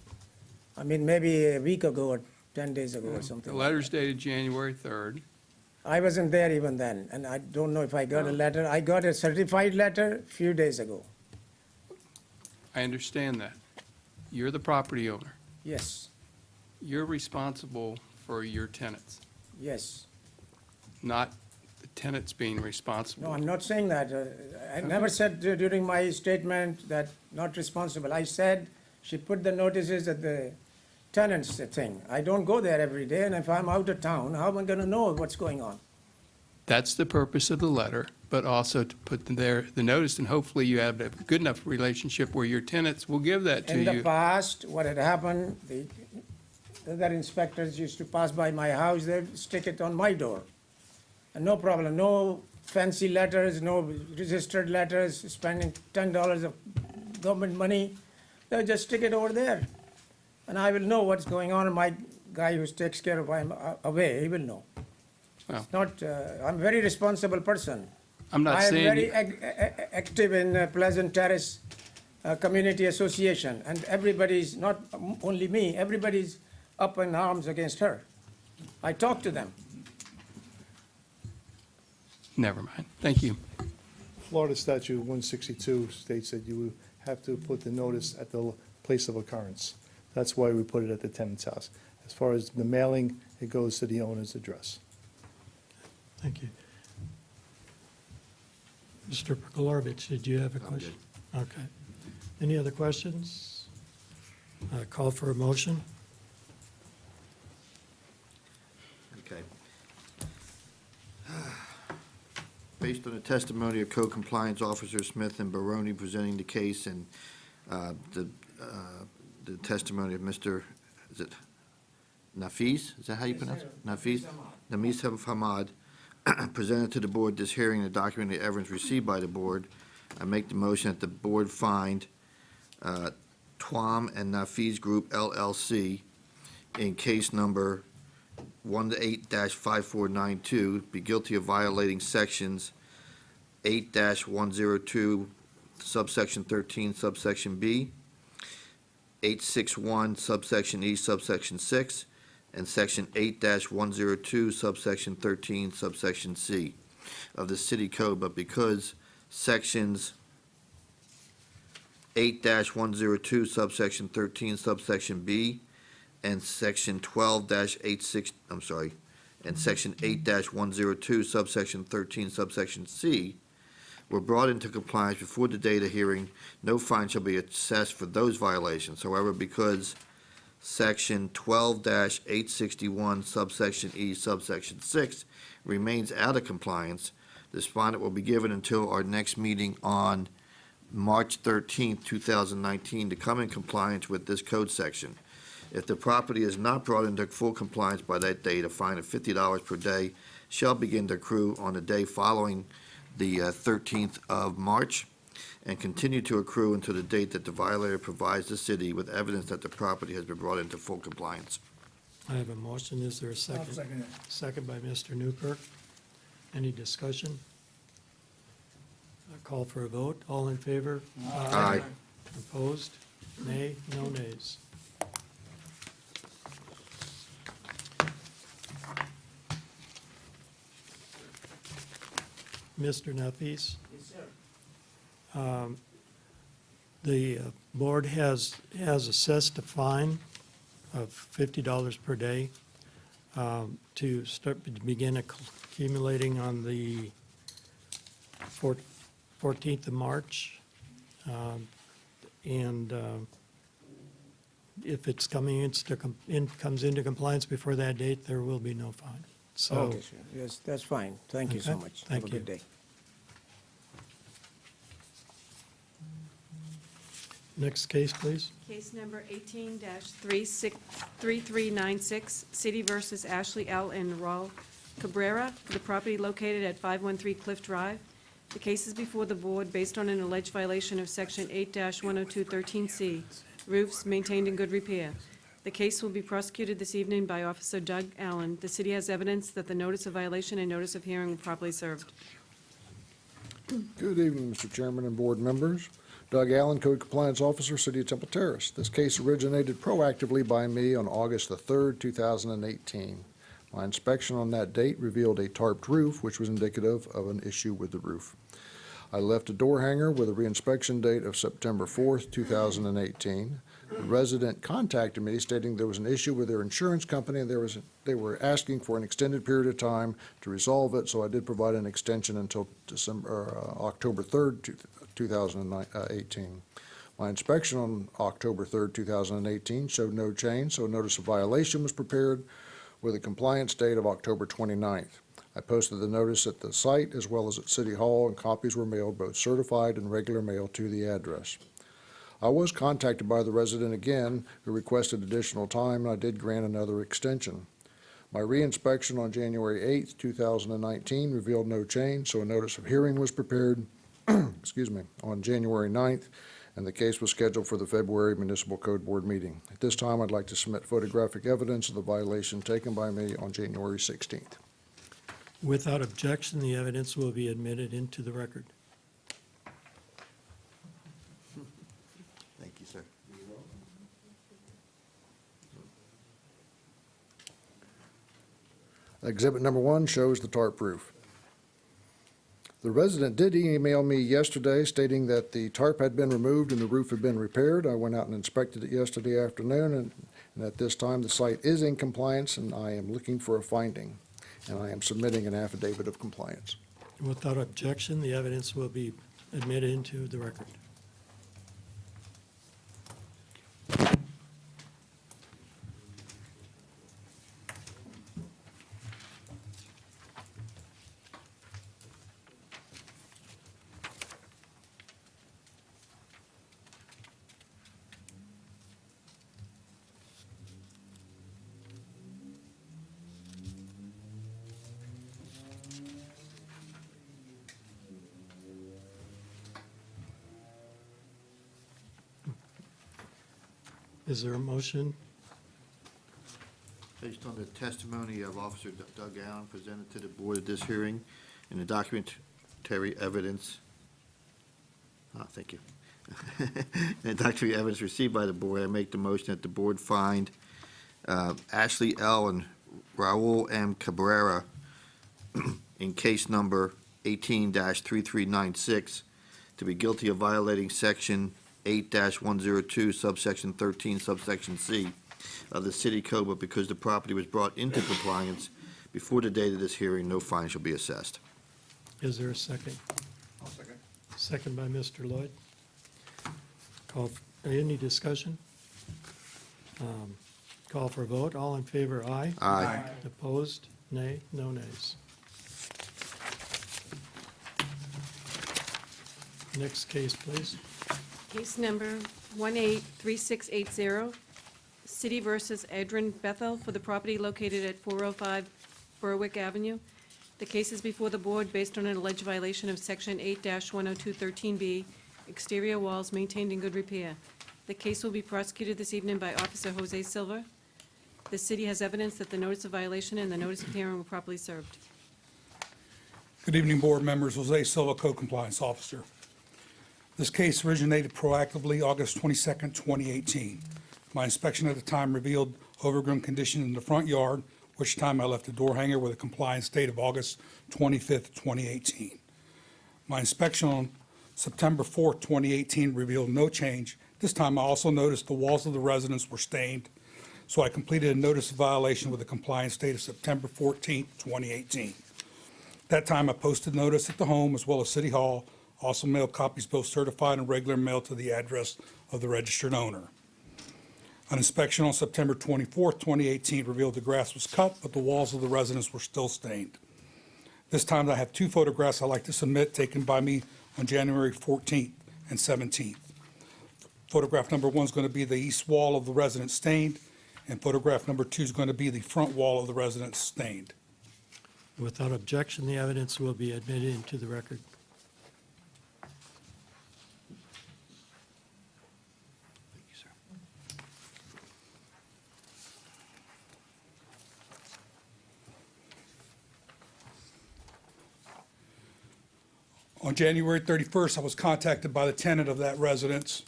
I mean, maybe a week ago or 10 days ago or
The
something.
letter's dated January 3rd.
I wasn't there even then, and I don't know if I got a letter. I got a certified letter a few days ago.
I understand that. You're the property owner.
Yes,
You're responsible for your tenants,
yes.
not the tenants being responsible.
No, I'm not saying that. I never said during my statement that not responsible. I said she put the notices at the tenants thing. I don't go there every day, and if I'm out of town, how am I gonna know what's going on?
That's the purpose of the letter, but also to put there the notice, and hopefully you have a good enough relationship where your tenants will give that to
In the
you.
past, what had happened, the other inspectors used to pass by my house, they'd stick it on my door. And no problem, no fancy letters, no registered letters, spending $10 of government money. They'll just stick it over there. And I will know what's going on, and my guy who takes care of, I'm away, he will know.
Well.
It's not, I'm a very responsible person.
I'm not
I am
saying,
very
you-
active in Pleasant Terrace Community Association, and everybody's, not only me, everybody's up in arms against her. I talk to them.
never mind. Thank you.
Florida statute 162 states that you have to put the notice at the place of occurrence. That's why we put it at the tenant's house. As far as the mailing, it goes to the owner's address.
Thank you. Mr. Pergolovich, did you have a question? Okay. Any other questions? Call for a motion?
Okay. Based on the testimony of Code Compliance Officer Smith and Barone presenting the case and the testimony of Mr., is it Nafiz? Is that how you pronounce it? Nafiz Hamad, presented to the board this hearing, the documented evidence received by the board. I make the motion that the board find Twam and Nafiz Group LLC in case number 18-5492 be guilty of violating sections 8-102 subsection 13 subsection B, 861 subsection E subsection 6, and section 8-102 subsection 13 subsection C of the city code, but because sections 8-102 subsection 13 subsection B and section 12-86, and section 8-102 subsection 13 subsection C were brought into compliance before the date of hearing, no fine shall be assessed for those violations. However, because section 12-861 subsection E subsection 6 remains out of compliance, the respondent will be given until our next meeting on March 13th, 2019, to come in compliance with this code section. If the property is not brought into full compliance by that date, a fine of $50 per day shall begin to accrue on the day following the 13th of March and continue to accrue until the date that the violator provides the city with evidence that the property has been brought into full compliance.
I have a motion. Is there a second? Second by Mr. Newkirk. Any discussion? Call for a vote. All in favor?
Aye.
Opposed? Nay? No nays. Mr. Nafis? Yes, sir. The board has assessed a fine of $50 per day, to begin accumulating on the 14th of March. And if it's comes into compliance before that date, there will be no fine. So,
Okay, sir. Yes, that's fine. Thank you so
Okay,
much.
thank
Have a good
you.
day.
next case, please.
Case number 18-3396, City versus Ashley L. and Raul Cabrera for the property located at 513 Cliff Drive. The case is before the board based on an alleged violation of Section 8-10213C, roofs maintained in good repair. The case will be prosecuted this evening by Officer Doug Allen. The city has evidence that the notice of violation and notice of hearing were properly served.
Good evening, Mr. Chairman and board members. Doug Allen, Code Compliance Officer, City of Temple Terrace. This case originated proactively by me on August the 3rd, 2018. My inspection on that date revealed a tarped roof, which was indicative of an issue with the roof. I left a door hanger with a reinspection date of September 4th, 2018. The resident contacted me stating there was an issue with their insurance company, and they were asking for an extended period of time to resolve it, so I did provide an extension until October 3rd, 2018. My inspection on October 3rd, 2018 showed no change, so a notice of violation was prepared with a compliance date of October 29th. I posted the notice at the site as well as at City Hall, and copies were mailed, both certified and regular mail, to the address. I was contacted by the resident again, who requested additional time, and I did grant another extension. My reinspection on January 8th, 2019 revealed no change, so a notice of hearing was prepared on January 9th, and the case was scheduled for the February Municipal Code Board meeting. At this time, I'd like to submit photographic evidence of the violation taken by me on January 16th.
Without objection, the evidence will be admitted into the record.
Thank you, sir.
Exhibit number 1 shows the tarp roof. The resident did email me yesterday stating that the tarp had been removed and the roof had been repaired. I went out and inspected it yesterday afternoon, and at this time, the site is in compliance, and I am looking for a finding, and I am submitting an affidavit of compliance.
Without objection, the evidence will be admitted into the record. Is there a motion?
Based on the testimony of Officer Doug Allen presented to the board at this hearing and the documentary evidence, thank you. And the documentary evidence received by the board, I make the motion that the board find Ashley L. and Raul M. Cabrera in case number 18-3396 to be guilty of violating Section 8-102, subsection 13, subsection C of the city code, but because the property was brought into compliance before the date of this hearing, no fine shall be assessed.
Is there a second?
I'll second.
Second by Mr. Lloyd. Any discussion? Call for a vote. All in favor, aye.
Aye.
Opposed, nay. No nays. Next case, please.
Case number 183680, City versus Edrin Bethel for the property located at 405 Berwick Avenue. The case is before the board based on an alleged violation of Section 8-10213B, exterior walls maintained in good repair. The case will be prosecuted this evening by Officer Jose Silva. The city has evidence that the notice of violation and the notice of hearing were properly served.
Good evening, board members. Jose Silva, Code Compliance Officer. This case originated proactively August 22nd, 2018. My inspection at the time revealed overgrown condition in the front yard, which time I left a door hanger with a compliance date of August 25th, 2018. My inspection on September 4th, 2018 revealed no change. This time I also noticed the walls of the residence were stained, so I completed a notice of violation with a compliance date of September 14, 2018. That time, I posted notice at the home as well as City Hall, also mailed copies both certified and regular mail to the address of the registered owner. An inspection on September 24, 2018 revealed the grass was cut, but the walls of the residence were still stained. This time, I have two photographs I'd like to submit taken by me on January 14th and 17th. Photograph number 1 is going to be the east wall of the residence stained, and photograph number 2 is going to be the front wall of the residence stained.
Without objection, the evidence will be admitted into the record.
Thank you, sir.
On January 31st, I was contacted by the tenant of that residence,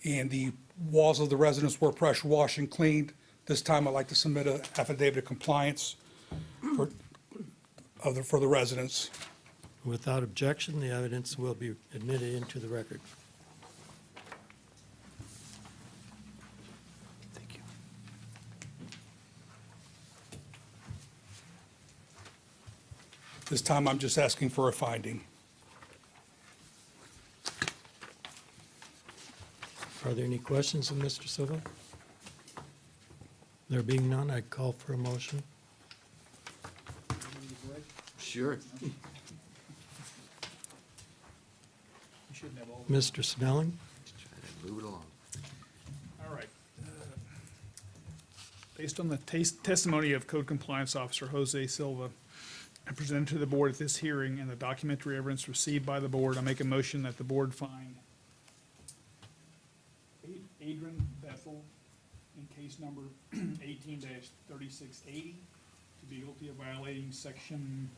and the walls of the residence were pressure washed and cleaned. This time, I'd like to submit an affidavit of compliance for the residents.
Without objection, the evidence will be admitted into the record.
Thank you.
This time, I'm just asking for a finding.
Are there any questions of Mr. Silva? There being none, I call for a motion.
Sure.
You shouldn't have all.
Mr. Snelling?
Move it along.
All right. Based on the testimony of Code Compliance Officer Jose Silva, and presented to the board at this hearing and the documentary evidence received by the board, I make a motion that the board find Adrian Bethel in case number 18-3680 to be guilty of violating section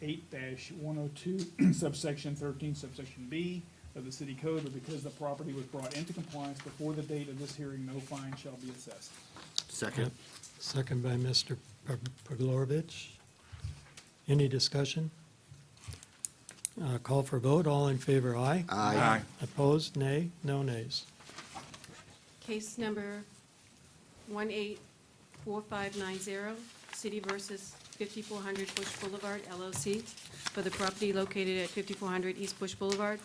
8-102 subsection 13 subsection B of the city code, but because the property was brought into compliance before the date of this hearing, no fine shall be assessed.
Second.
Second by Mr. Poglorovich. Any discussion? Call for vote. All in favor, aye.
Aye.
Opposed, nay. No nays.
Case number 184590, City versus 5400 Bush Boulevard LLC, for the property located at 5400 East Bush Boulevard.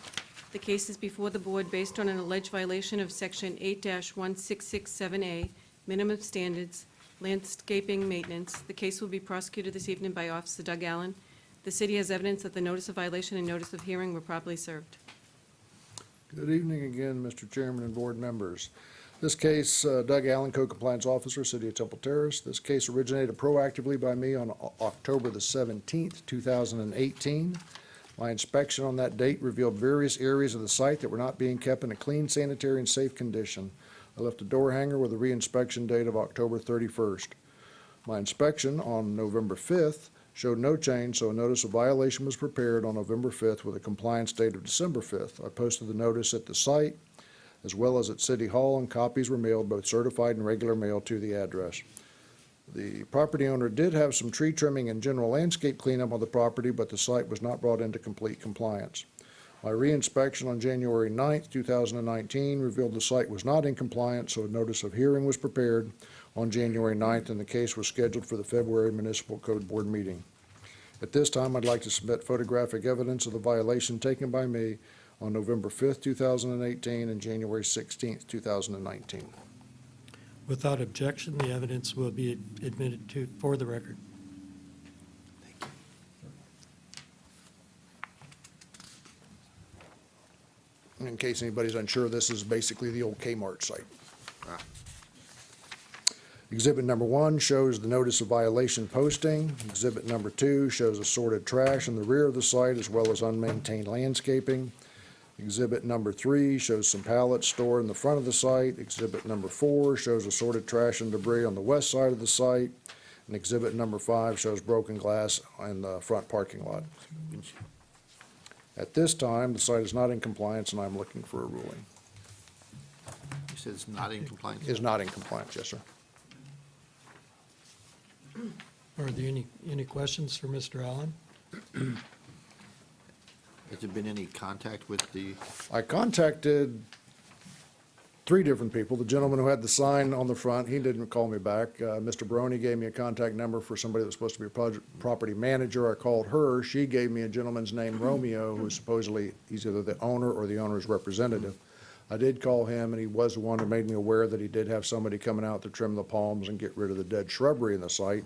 The case is before the board based on an alleged violation of Section 8-1667A, minimum standards, landscaping maintenance. The case will be prosecuted this evening by Officer Doug Allen. The city has evidence that the notice of violation and notice of hearing were properly served.
Good evening again, Mr. Chairman and board members. This case, Doug Allen, Code Compliance Officer, City of Temple Terrace. This case originated proactively by me on October the 17th, 2018. My inspection on that date revealed various areas of the site that were not being kept in a clean, sanitary, and safe condition. I left a door hanger with a reinspection date of October 31st. My inspection on November 5th showed no change, so a notice of violation was prepared on November 5th with a compliance date of December 5th. I posted the notice at the site as well as at City Hall, and copies were mailed, both certified and regular mail, to the address. The property owner did have some tree trimming and general landscape cleanup on the property, but the site was not brought into complete compliance. My reinspection on January 9th, 2019 revealed the site was not in compliance, so a notice of hearing was prepared on January 9th, and the case was scheduled for the February Municipal Code Board meeting. At this time, I'd like to submit photographic evidence of the violation taken by me on November 5th, 2018 and January 16th, 2019.
Without objection, the evidence will be admitted to, for the record.
In case anybody's unsure, this is basically the old Kmart site. Exhibit number 1 shows the notice of violation posting. Exhibit number 2 shows assorted trash in the rear of the site as well as unmaintained landscaping. Exhibit number 3 shows some pallets stored in the front of the site. Exhibit number 4 shows assorted trash and debris on the west side of the site. And exhibit number 5 shows broken glass in the front parking lot. At this time, the site is not in compliance, and I'm looking for a ruling.
You said it's not in compliance?
Is not in compliance, yes, sir.
Are there any questions for Mr. Allen?
Has there been any contact with the,
I contacted three different people. The gentleman who had the sign on the front, he didn't call me back. Mr. Barone gave me a contact number for somebody that was supposed to be a property manager. I called her. She gave me a gentleman's name, Romeo, who supposedly, he's either the owner or the owner's representative. I did call him, and he was the one who made me aware that he did have somebody coming out to trim the palms and get rid of the dead shrubbery in the site.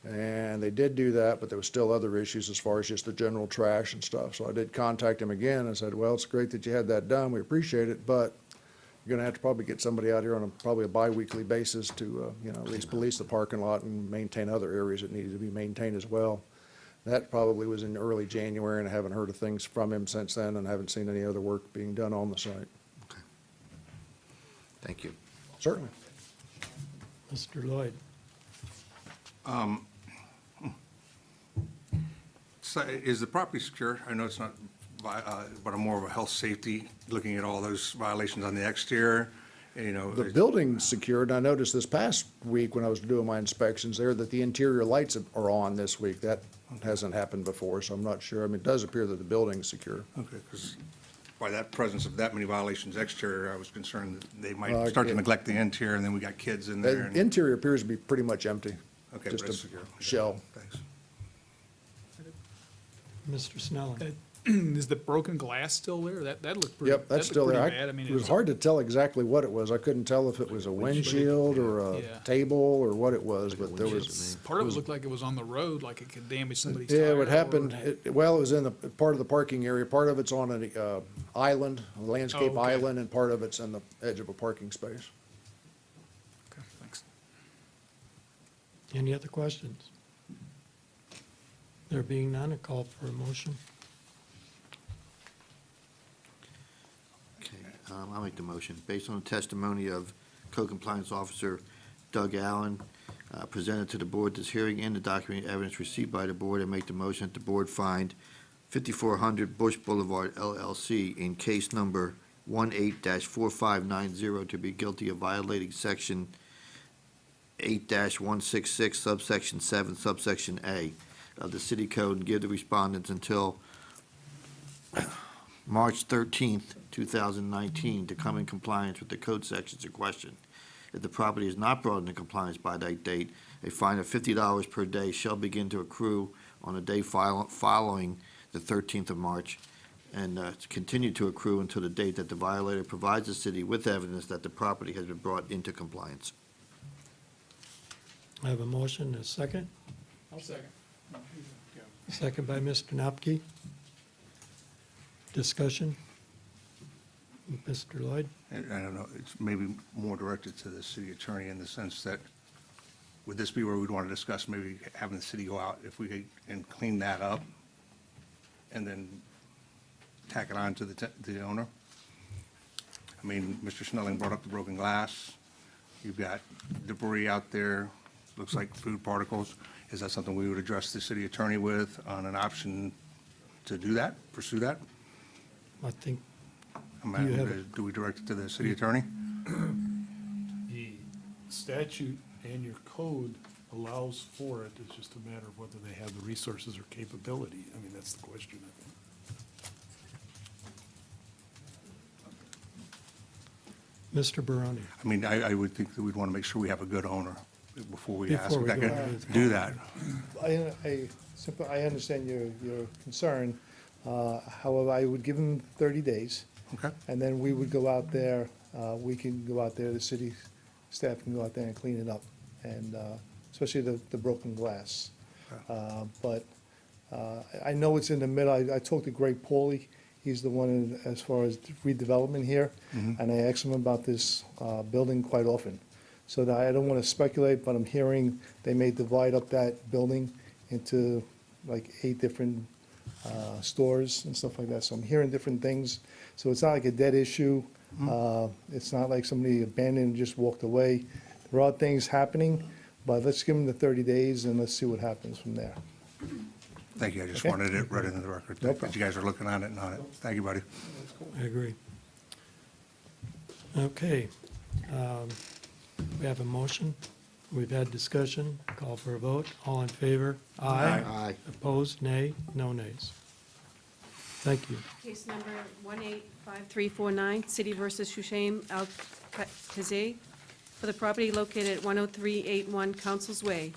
And they did do that, but there was still other issues as far as just the general trash and stuff. So I did contact him again and said, well, it's great that you had that done. We appreciate it, but you're gonna have to probably get somebody out here on probably a bi-weekly basis to, at least police the parking lot and maintain other areas that needed to be maintained as well. That probably was in early January, and I haven't heard of things from him since then, and haven't seen any other work being done on the site.
Thank you.
Certainly.
Mr. Lloyd?
So is the property secure? I know it's not, but I'm more of a health safety, looking at all those violations on the exterior,
The building's secured, and I noticed this past week when I was doing my inspections there that the interior lights are on this week. That hasn't happened before, so I'm not sure. I mean, it does appear that the building's secure.
Okay, because by that presence of that many violations exterior, I was concerned that they might
Well,
start to
it-
negnect the interior, and then we got kids in there.
The
and-
interior appears to be pretty much empty.
Okay,
Just
but it's
a
secure.
shell.
Thanks.
Mr. Snelling?
Is the broken glass still there? That looked pretty,
Yep,
that
that's
looked
still there.
pretty bad. I mean,
It was hard to tell exactly what it was. I couldn't tell if it was a windshield or a
Yeah.
table or what it was, but there was.
part of it looked like it was on the road, like it could damage somebody's
Yeah,
tire.
what happened,
or-
well, it was in the, part of the parking area. Part of it's on an island, a landscape
Oh, okay.
island, and part of it's in the edge of a parking space.
Okay, thanks.
Any other questions? There being none, a call for a motion.
Okay, I'll make the motion. Based on the testimony of Code Compliance Officer Doug Allen, presented to the board this hearing and the documented evidence received by the board, I make the motion that the board find 5400 Bush Boulevard LLC in case number 18-4590 to be guilty of violating section 8-166 subsection 7 subsection A of the city code, and give the respondents until March 13th, 2019, to come in compliance with the code sections in question. If the property is not brought into compliance by that date, a fine of $50 per day shall begin to accrue on the day following the 13th of March, and continue to accrue until the date that the violator provides the city with evidence that the property has been brought into compliance.
I have a motion, a second.
I'll second.
Second by Mr. Nopke. Discussion? Mr. Lloyd?
And I don't know, it's maybe more directed to the city attorney in the sense that, would this be where we'd want to discuss maybe having the city go out if we could, and clean that up and then tack it on to the owner? I mean, Mr. Snelling brought up the broken glass. You've got debris out there, looks like food particles. Is that something we would address the city attorney with on an option to do that, pursue that?
I think
I
You have
mean, do we direct it to the city attorney?
The statute and your code allows for it. It's just a matter of whether they have the resources or capability. I mean, that's the question, I think.
Mr. Barone.
I mean, I would think that we'd want to make sure we have a good owner before we ask
Before
if
we
that
go
could
ahead.
do that.
I understand your concern. However, I would give them 30 days,
Okay?
and then we would go out there, we can go out there, the city staff can go out there and clean it up, and especially the broken glass. But I know it's in the middle. I talked to Greg Pauly. He's the one as far as redevelopment here, and I asked him about this building quite often. So that I don't want to speculate, but I'm hearing they may divide up that building into like 8 different stores and stuff like that. So I'm hearing different things. So it's not like a dead issue. It's not like somebody abandoned and just walked away. There are things happening, but let's give them the 30 days and let's see what happens from there.
Thank you. I just
Okay.
wanted it read into the record,
No
that
problem.
you guys are looking on it and on it. Thank you, buddy.
I agree. Okay. We have a motion. We've had discussion. Call for a vote. All in favor? Aye.
Aye.
Opposed? Nay. No nays. Thank you.
Case number 185349, City versus Shushaim Al-Kazi, for the property located at 10381 Council's Way.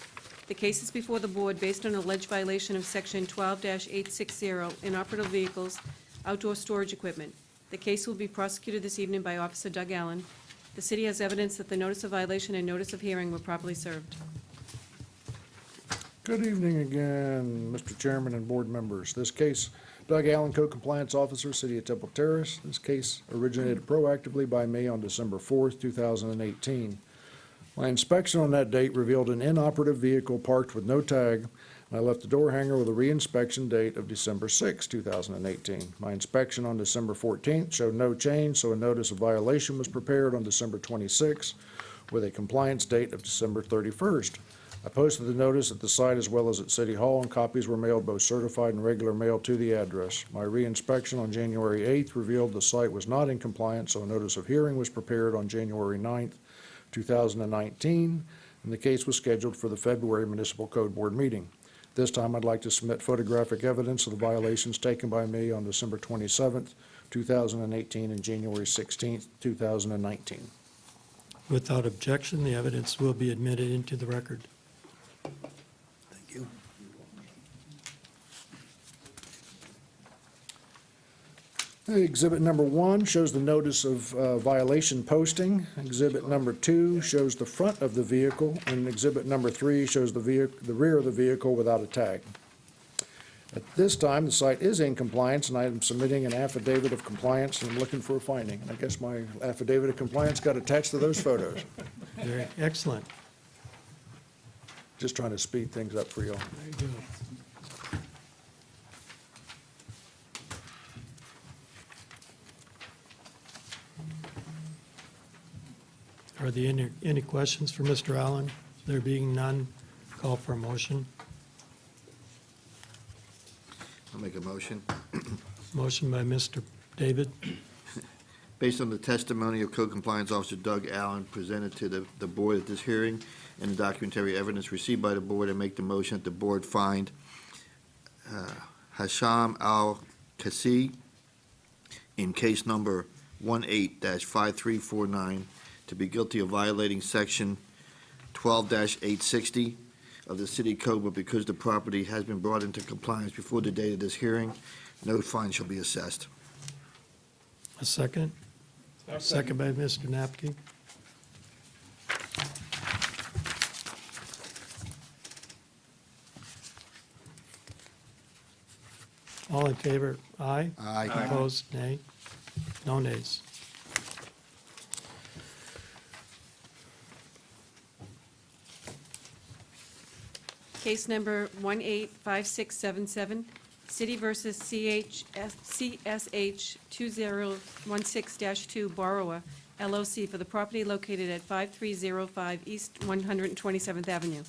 The case is before the board based on alleged violation of Section 12-860, inoperable vehicles, outdoor storage equipment. The case will be prosecuted this evening by Officer Doug Allen. The city has evidence that the notice of violation and notice of hearing were properly served.
Good evening again, Mr. Chairman and board members. This case, Doug Allen, Code Compliance Officer, City of Temple Terrace. This case originated proactively by me on December 4th, 2018. My inspection on that date revealed an inoperative vehicle parked with no tag, and I left the door hanger with a reinspection date of December 6, 2018. My inspection on December 14th showed no change, so a notice of violation was prepared on December 26 with a compliance date of December 31st. I posted the notice at the site as well as at City Hall, and copies were mailed both certified and regular mail to the address. My reinspection on January 8th revealed the site was not in compliance, so a notice of hearing was prepared on January 9th, 2019, and the case was scheduled for the February Municipal Code Board meeting. This time, I'd like to submit photographic evidence of the violations taken by me on December 27th, 2018, and January 16th, 2019.
Without objection, the evidence will be admitted into the record.
Thank you. Exhibit number 1 shows the notice of violation posting. Exhibit number 2 shows the front of the vehicle, and exhibit number 3 shows the rear of the vehicle without a tag. At this time, the site is in compliance, and I am submitting an affidavit of compliance, and I'm looking for a finding. And I guess my affidavit of compliance got attached to those photos.
Very excellent.
Just trying to speed things up for you all.
Very good. Are there any questions for Mr. Allen? There being none, call for a motion.
I'll make a motion.
Motion by Mr. David,
Based on the testimony of Code Compliance Officer Doug Allen presented to the board at this hearing and the documentary evidence received by the board, I make the motion that the board find Hasham Al-Kasi in case number 18-5349 to be guilty of violating Section 12-860 of the City Code, but because the property has been brought into compliance before the date of this hearing, no fine shall be assessed.
a second. Second by Mr. Napke. All in favor, aye?
Aye.
Opposed, nay? No nays.
Case number 185677, City versus CSH 2016-2 Borrower LOC for the property located at 5305 East 127th Avenue.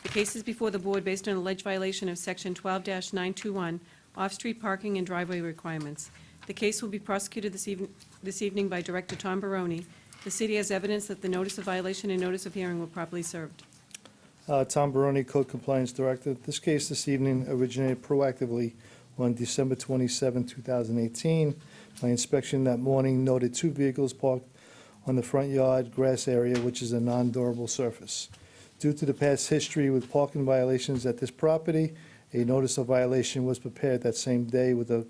The case is before the board based on alleged violation of Section 12-921, off-street parking and driveway requirements. The case will be prosecuted this evening by Director Tom Baroni. The city has evidence that the notice of violation and notice of hearing were properly served.
Tom Baroni, Code Compliance Director. This case this evening originated proactively on December 27, 2018. My inspection that morning noted 2 vehicles parked on the front yard grass area, which is a non-durable surface. Due to the past history with parking violations at this property, a notice of violation was prepared that same day with a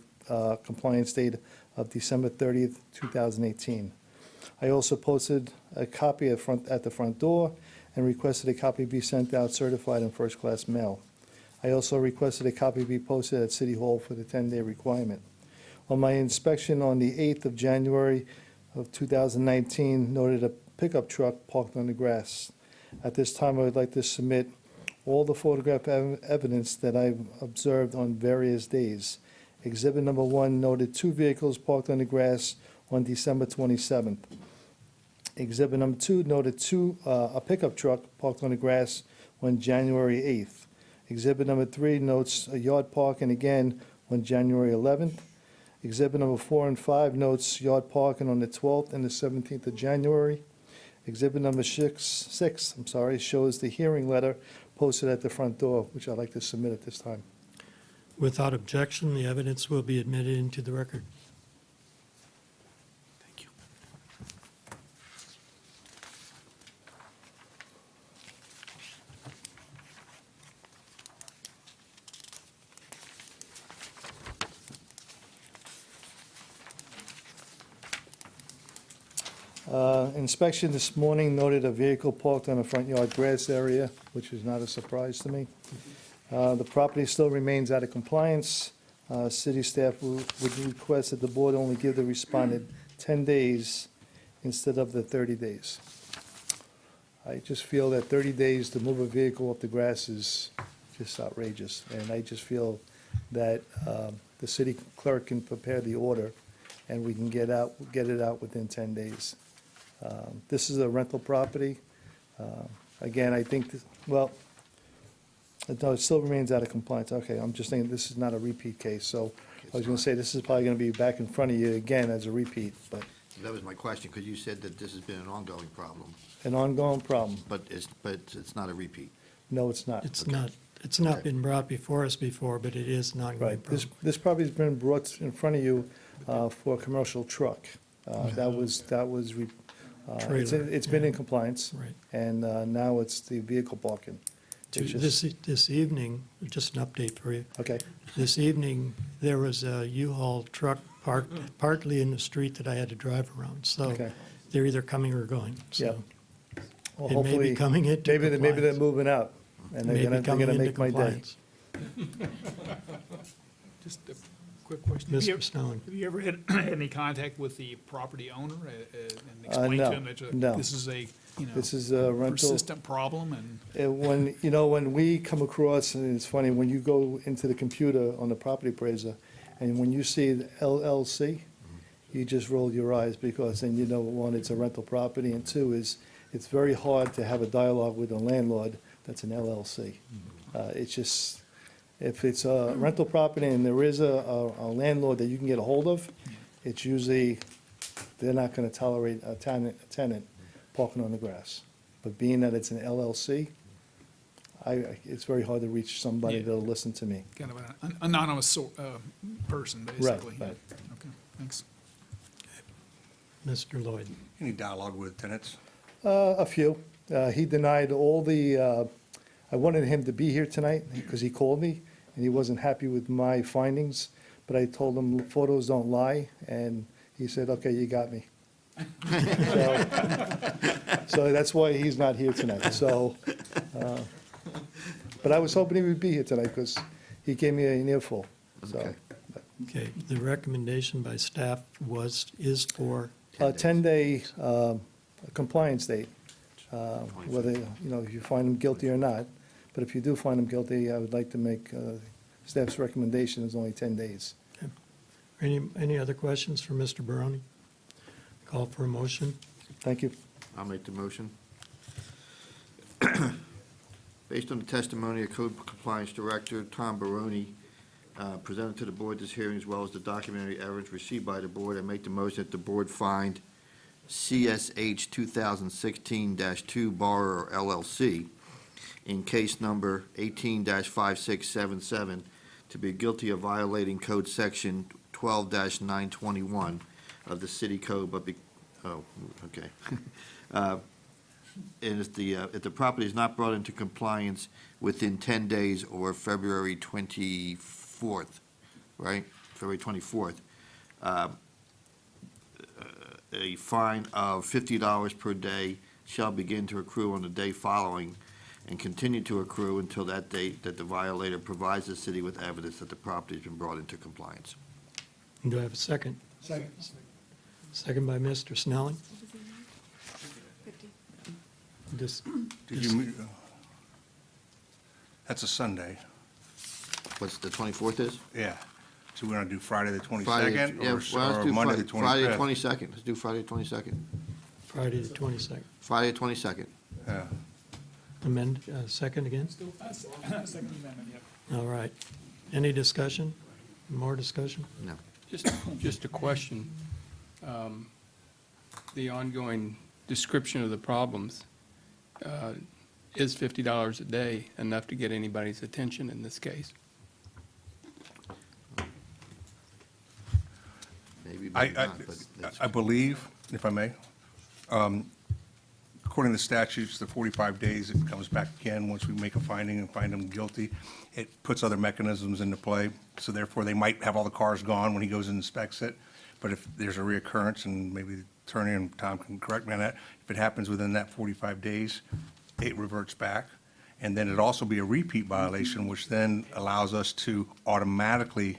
compliance date of December 30th, 2018. I also posted a copy at the front door and requested a copy be sent out certified in first-class mail. I also requested a copy be posted at City Hall for the 10-day requirement. On my inspection on the 8th of January of 2019, noted a pickup truck parked on the grass. At this time, I would like to submit all the photograph evidence that I've observed on various days. Exhibit number 1 noted 2 vehicles parked on the grass on December 27th. Exhibit number 2 noted a pickup truck parked on the grass on January 8th. Exhibit number 3 notes a yard parking again on January 11th. Exhibit number 4 and 5 notes yard parking on the 12th and the 17th of January. Exhibit number 6 shows the hearing letter posted at the front door, which I'd like to submit at this time.
Without objection, the evidence will be admitted into the record. Thank you.
Inspection this morning noted a vehicle parked on a front yard grass area, which is not a surprise to me. The property still remains out of compliance. City staff would request that the board only give the respondent 10 days instead of the 30 days. I just feel that 30 days to move a vehicle off the grass is just outrageous. And I just feel that the city clerk can prepare the order and we can get it out within 10 days. This is a rental property. Again, I think, no, it still remains out of compliance. Okay, I'm just saying this is not a repeat case. So I was going to say this is probably going to be back in front of you again as a repeat, but
That was my question, because you said that this has been an ongoing problem,
an ongoing problem.
but it's not a repeat.
No, it's not.
It's not been brought before us before, but it is an ongoing
Right.
problem.
This property's been brought in front of you for a commercial truck. It's been in compliance.
Right.
And now it's the vehicle parking. It's just-
This evening, just an update for you.
Okay.
This evening, there was a U-Haul truck parked partly in the street that I had to drive around. So
Okay.
they're either coming or going. So
Well,
it may be
hopefully,
coming into
maybe they're
compliance.
moving out, and they're
Maybe coming
gonna
into
make my day.
compliance.
Just a quick question. Have you
Mr. Snelling.
Have you ever had any contact with the property owner and explained
no,
to him that
no.
this is a,
This is a rental.
persistent problem and?
When we come across, and it's funny, when you go into the computer on the property appraiser, and when you see the LLC, you just roll your eyes, because then you know, one, it's a rental property, and two, is it's very hard to have a dialogue with a landlord that's an LLC. It's just, if it's a rental property and there is a landlord that you can get a hold of, it's usually, they're not gonna tolerate a tenant parking on the grass. But being that it's an LLC, it's very hard to reach somebody
Yeah.
that'll listen to me.
Kind of an anonymous person, basically.
right.
Okay, thanks.
Mr. Lloyd.
Any dialogue with tenants?
A few. He denied all the, I wanted him to be here tonight because he called me and he wasn't happy with my findings, but I told him photos don't lie, and he said, okay, you got me. So that's why he's not here tonight, so, but I was hoping he would be here tonight because he gave me an earful, so.
Okay.
Okay, the recommendation by staff is for,
A 10-day compliance date, whether, if you find him guilty or not. But if you do find him guilty, I would like to make staff's recommendation is only 10 days.
any other questions for Mr. Barone? Call for a motion.
Thank you.
I'll make the motion. Based on the testimony of Code Compliance Director Tom Barone, presented to the board this hearing, as well as the documentary evidence received by the board, I make the motion that the board find CSH 2016-2 Borrower LLC in case number 18-5677 to be guilty of violating Code Section 12-921 of the City Code, but okay. And if the property is not brought into compliance within 10 days or February 24th, right? February 24th, a fine of $50 per day shall begin to accrue on the day following and continue to accrue until that date that the violator provides the city with evidence that the property has been brought into compliance.
Do I have a second?
Second.
Second by Mr. Snelling. Just,
Did you, that's a Sunday,
What's the 24th is?
yeah. So we're gonna do Friday the
Friday,
22nd
yeah,
or
well, let's do
Monday the
Friday the
25th?
22nd. Let's do Friday the 22nd.
Friday the 22nd.
Friday the 22nd.
Yeah.
Amend, second again?
Second amendment, yep.
All right. Any discussion? More discussion?
No.
Just a question. The ongoing description of the problems, is $50 a day enough to get anybody's attention in this case?
maybe,
I,
maybe not, but that's.
I believe, if I may, according to the statutes, the 45 days, it comes back again once we make a finding and find them guilty. It puts other mechanisms into play, so therefore they might have all the cars gone when he goes and inspects it. But if there's a reoccurrence, and maybe the attorney and Tom can correct me on that, if it happens within that 45 days, it reverts back. And then it'd also be a repeat violation, which then allows us to automatically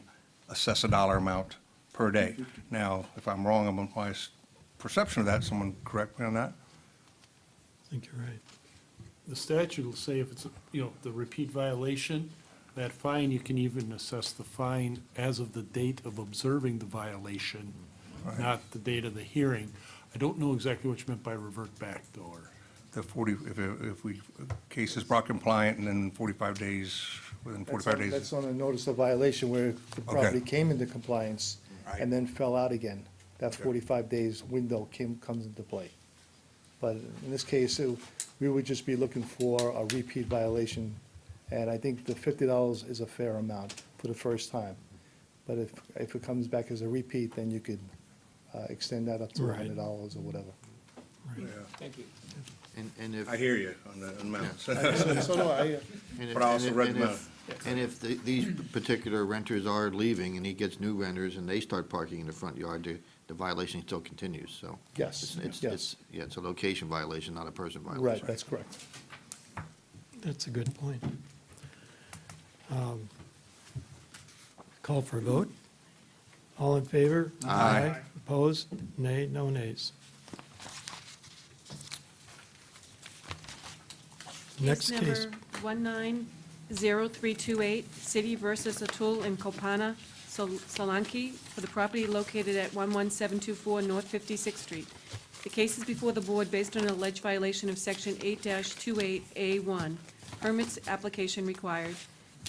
assess a dollar amount per day. Now, if I'm wrong on my perception of that, someone correct me on that?
I think you're right.
The statute will say if it's, the repeat violation, that fine, you can even assess the fine as of the date of observing the violation, not the date of the hearing. I don't know exactly what you meant by revert back, though, or.
The 40, if we, case is brought compliant, and then 45 days, within 45 days.
That's on a notice of violation where the property came into compliance
Right.
and then fell out again. That
Okay.
45 days window comes into play. But in this case, we would just be looking for a repeat violation. And I think the $50 is a fair amount for the first time. But if it comes back as a repeat, then you could extend that up to
Right.
$100 or whatever.
Thank you.
And if.
I hear you on the amounts.
So do I.
And if-
But I also
and if-
read
and
them
if- And if these particular renters are leaving and he gets new renters and they start parking in the front yard, the violation still continues, so.
Yes, yes.
Yeah, it's a location violation, not a person violation.
Right, that's correct.
That's a good point. Call for a vote. All in favor?
Aye.
Opposed? Nay, no nays. Next case.
Case number 190328, City versus Atul and Kopana Solanki for the property located at 11724 North 56th Street. The case is before the board based on an alleged violation of Section 8-28A1, permits application required.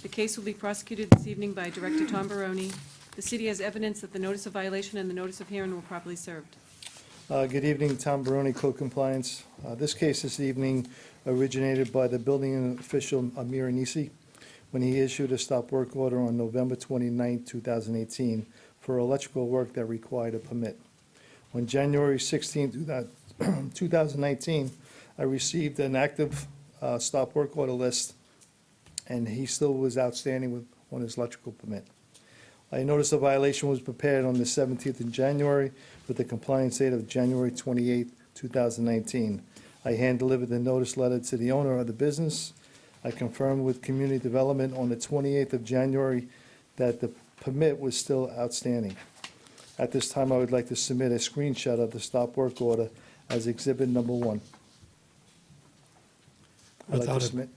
The case will be prosecuted this evening by Director Tom Baroni. The city has evidence that the notice of violation and the notice of hearing were properly served.
Good evening, Tom Baroni, Code Compliance. This case this evening originated by the building official Amir Anisi when he issued a stop work order on November 29, 2018 for electrical work that required a permit. On January 16, 2019, I received an active stop work order list, and he still was outstanding on his electrical permit. I noticed a violation was prepared on the 17th of January with a compliance date of January 28, 2019. I hand-delivered the notice letter to the owner of the business. I confirmed with Community Development on the 28th of January that the permit was still outstanding. At this time, I would like to submit a screenshot of the stop work order as Exhibit Number 1. I'd like to
Without
submit.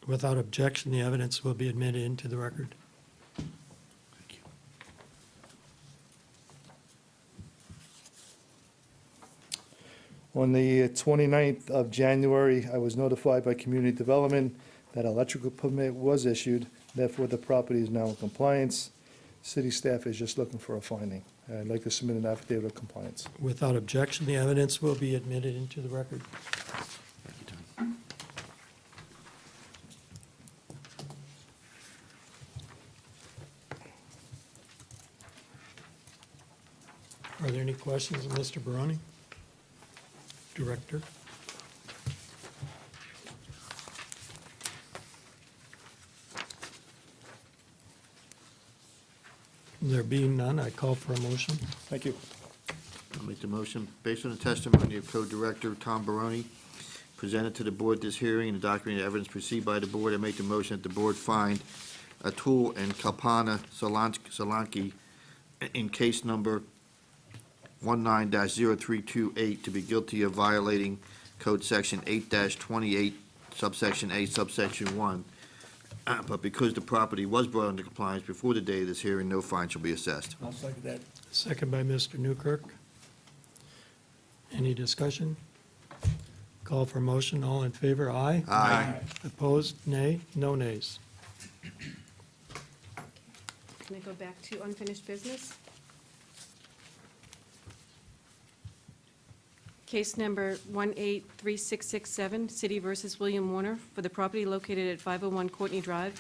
Without objection, the evidence will be admitted into the record.
Thank you.
On the 29th of January, I was notified by Community Development that electrical permit was issued, therefore the property is now in compliance. City staff is just looking for a finding. I'd like to submit an affidavit of compliance.
Without objection, the evidence will be admitted into the record.
Thank you, Tom.
Are there any questions of Mr. Baroni? Director? There being none, I call for a motion.
Thank you.
I'll make the motion. Based on the testimony of Code Director Tom Baroni, presented to the board this hearing and the documented evidence received by the board, I make the motion that the board find Atul and Kalpana Solanki in case number 19-0328 to be guilty of violating Code Section 8-28, subsection A, subsection 1. But because the property was brought into compliance before the date of this hearing, no fine shall be assessed.
I'll second that.
Second by Mr. Newkirk. Any discussion? Call for motion. All in favor, aye.
Aye.
Opposed, nay. No nays.
Can I go back to unfinished business? Case number 183667, City versus William Warner, for the property located at 501 Courtney Drive.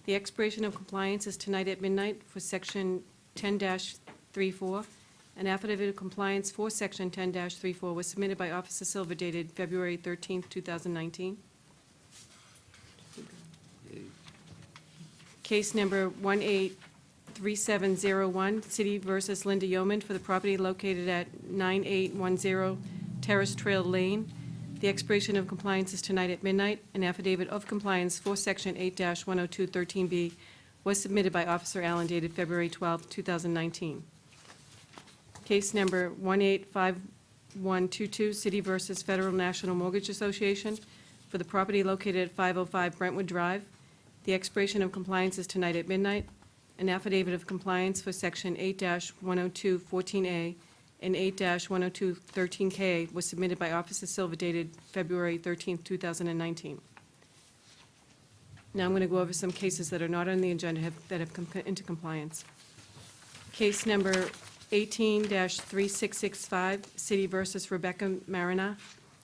The expiration of compliance is tonight at midnight for Section 10-34, An affidavit of compliance for Section 10-34 was submitted by Officer Silva dated February 13th, 2019. Case number 183701, City versus Linda Yeoman for the property located at 9810 Terrace Trail Lane. The expiration of compliance is tonight at midnight. An affidavit of compliance for Section 8-10213B was submitted by Officer Allen dated February 12th, 2019. Case number 185122, City versus Federal National Mortgage Association for the property located at 505 Brentwood Drive. The expiration of compliance is tonight at midnight. An affidavit of compliance for Section 8-10214A and 8-10213K was submitted by Officer Silva dated February 13th, 2019. Now I'm going to go over some cases that are not on the agenda that have come into compliance. Case number 18-3665, City versus Rebecca Marina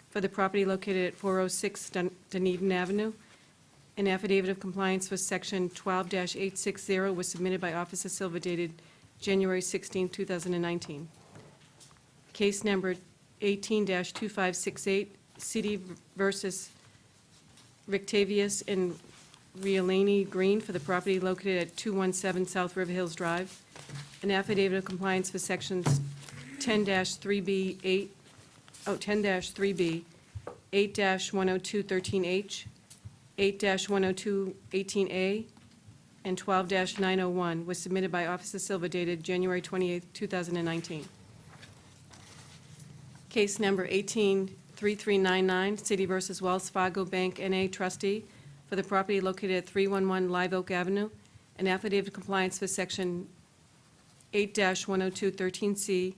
for the property located at 406 Dunedin Avenue. An affidavit of compliance for Section 12-860 was submitted by Officer Silva dated January 16, 2019. Case number 18-2568, City versus Rictavius and Riolani Green for the property located at 217 South River Hills Drive. An affidavit of compliance for Sections 10-3B, 8-10213H, 8-10218A, and 12-901 was submitted by Officer Silva dated January 28, 2019. Case number 183399, City versus Wells Fargo Bank N.A. trustee for the property located at 311 Live Oak Avenue. An affidavit of compliance for Section 8-10213C,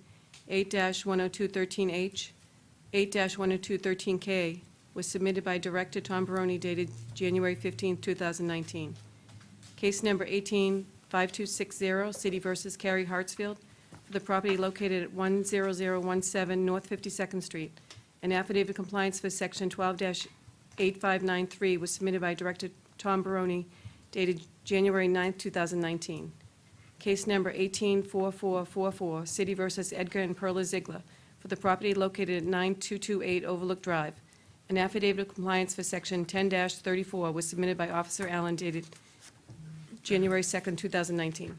8-10213H, 8-10213K was submitted by Director Tom Baroni dated January 15, 2019. Case number 185260, City versus Cary Hartsfield, for the property located at 10017 North 52nd Street. An affidavit of compliance for Section 12-8593 was submitted by Director Tom Baroni dated January 9, 2019. Case number 184444, City versus Edgar and Perla Ziegler, for the property located at 9228 Overlook Drive. An affidavit of compliance for Section 10-34 was submitted by Officer Allen dated January 2nd, 2019.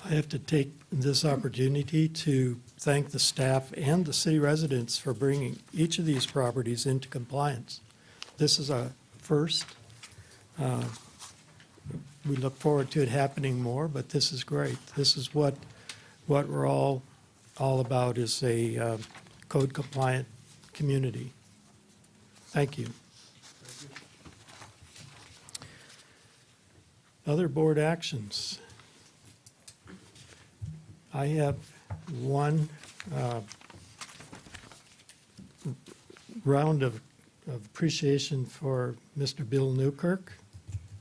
I have to take this opportunity to thank the staff and the city residents for bringing each of these properties into compliance. This is a first. We look forward to it happening more, but this is great. This is what we're all about, is a code-compliant community. Thank you. Other board actions. I have one round of appreciation for Mr. Bill Newkirk.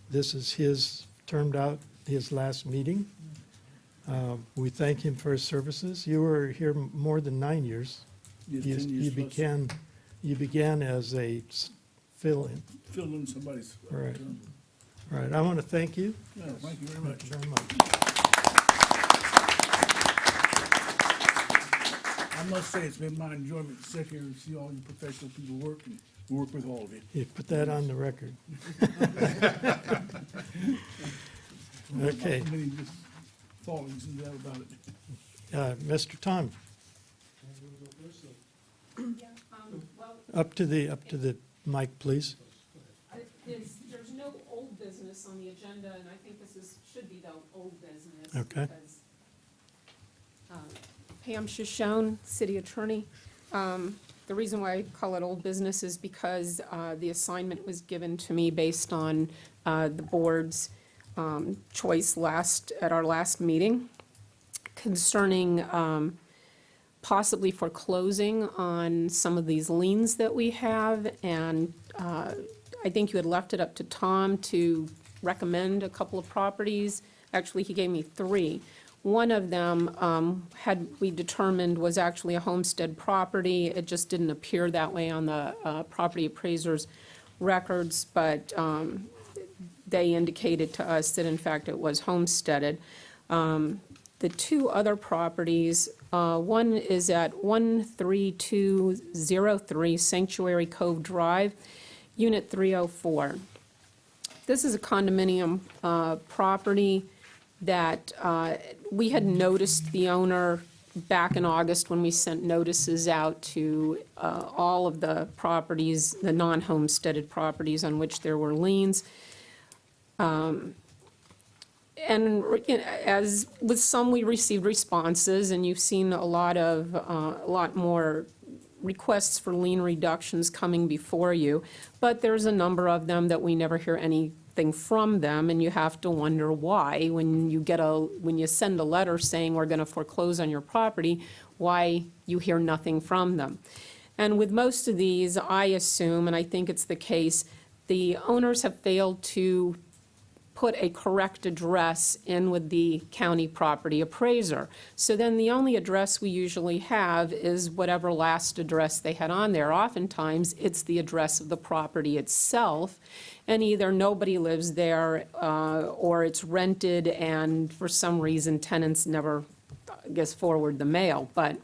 This is turned out his last meeting. We thank him for his services. You were here more than 9 years.
Yes, 10 years plus.
You began as a fill-in.
Fill in somebody's.
Right. All right, I want to thank you.
Yeah, thank you very much.
Thank you very much.
I must say, it's been my enjoyment to sit here and see all you professional people work and work with all of you.
You put that on the record. Okay.
Not many just fallings and doubt about it.
Mr. Ton, up to the mic, please.
There's no old business on the agenda, and I think this should be the old business.
Okay.
Because, Pam Shoshone, City Attorney. The reason why I call it old business is because the assignment was given to me based on the board's choice at our last meeting concerning possibly foreclosing on some of these liens that we have. And I think you had left it up to Tom to recommend a couple of properties. Actually, he gave me 3. One of them, had we determined, was actually a homestead property. It just didn't appear that way on the property appraiser's records, but they indicated to us that in fact it was homesteaded. The
the two other properties, one is at 13203 Sanctuary Cove Drive, Unit 304. This is a condominium property that we had noticed the owner back in August when we sent notices out to all of the properties, the non-homesteaded properties on which there were liens. And as with some, we received responses, and you've seen a lot more requests for lien reductions coming before you. But there's a number of them that we never hear anything from them, and you have to wonder why. When you send a letter saying we're going to foreclose on your property, why you hear nothing from them. And with most of these, I assume, and I think it's the case, the owners have failed to put a correct address in with the county property appraiser. So then the only address we usually have is whatever last address they had on there. Oftentimes, it's the address of the property itself, and either nobody lives there or it's rented, and for some reason, tenants never, I guess, forward the mail. But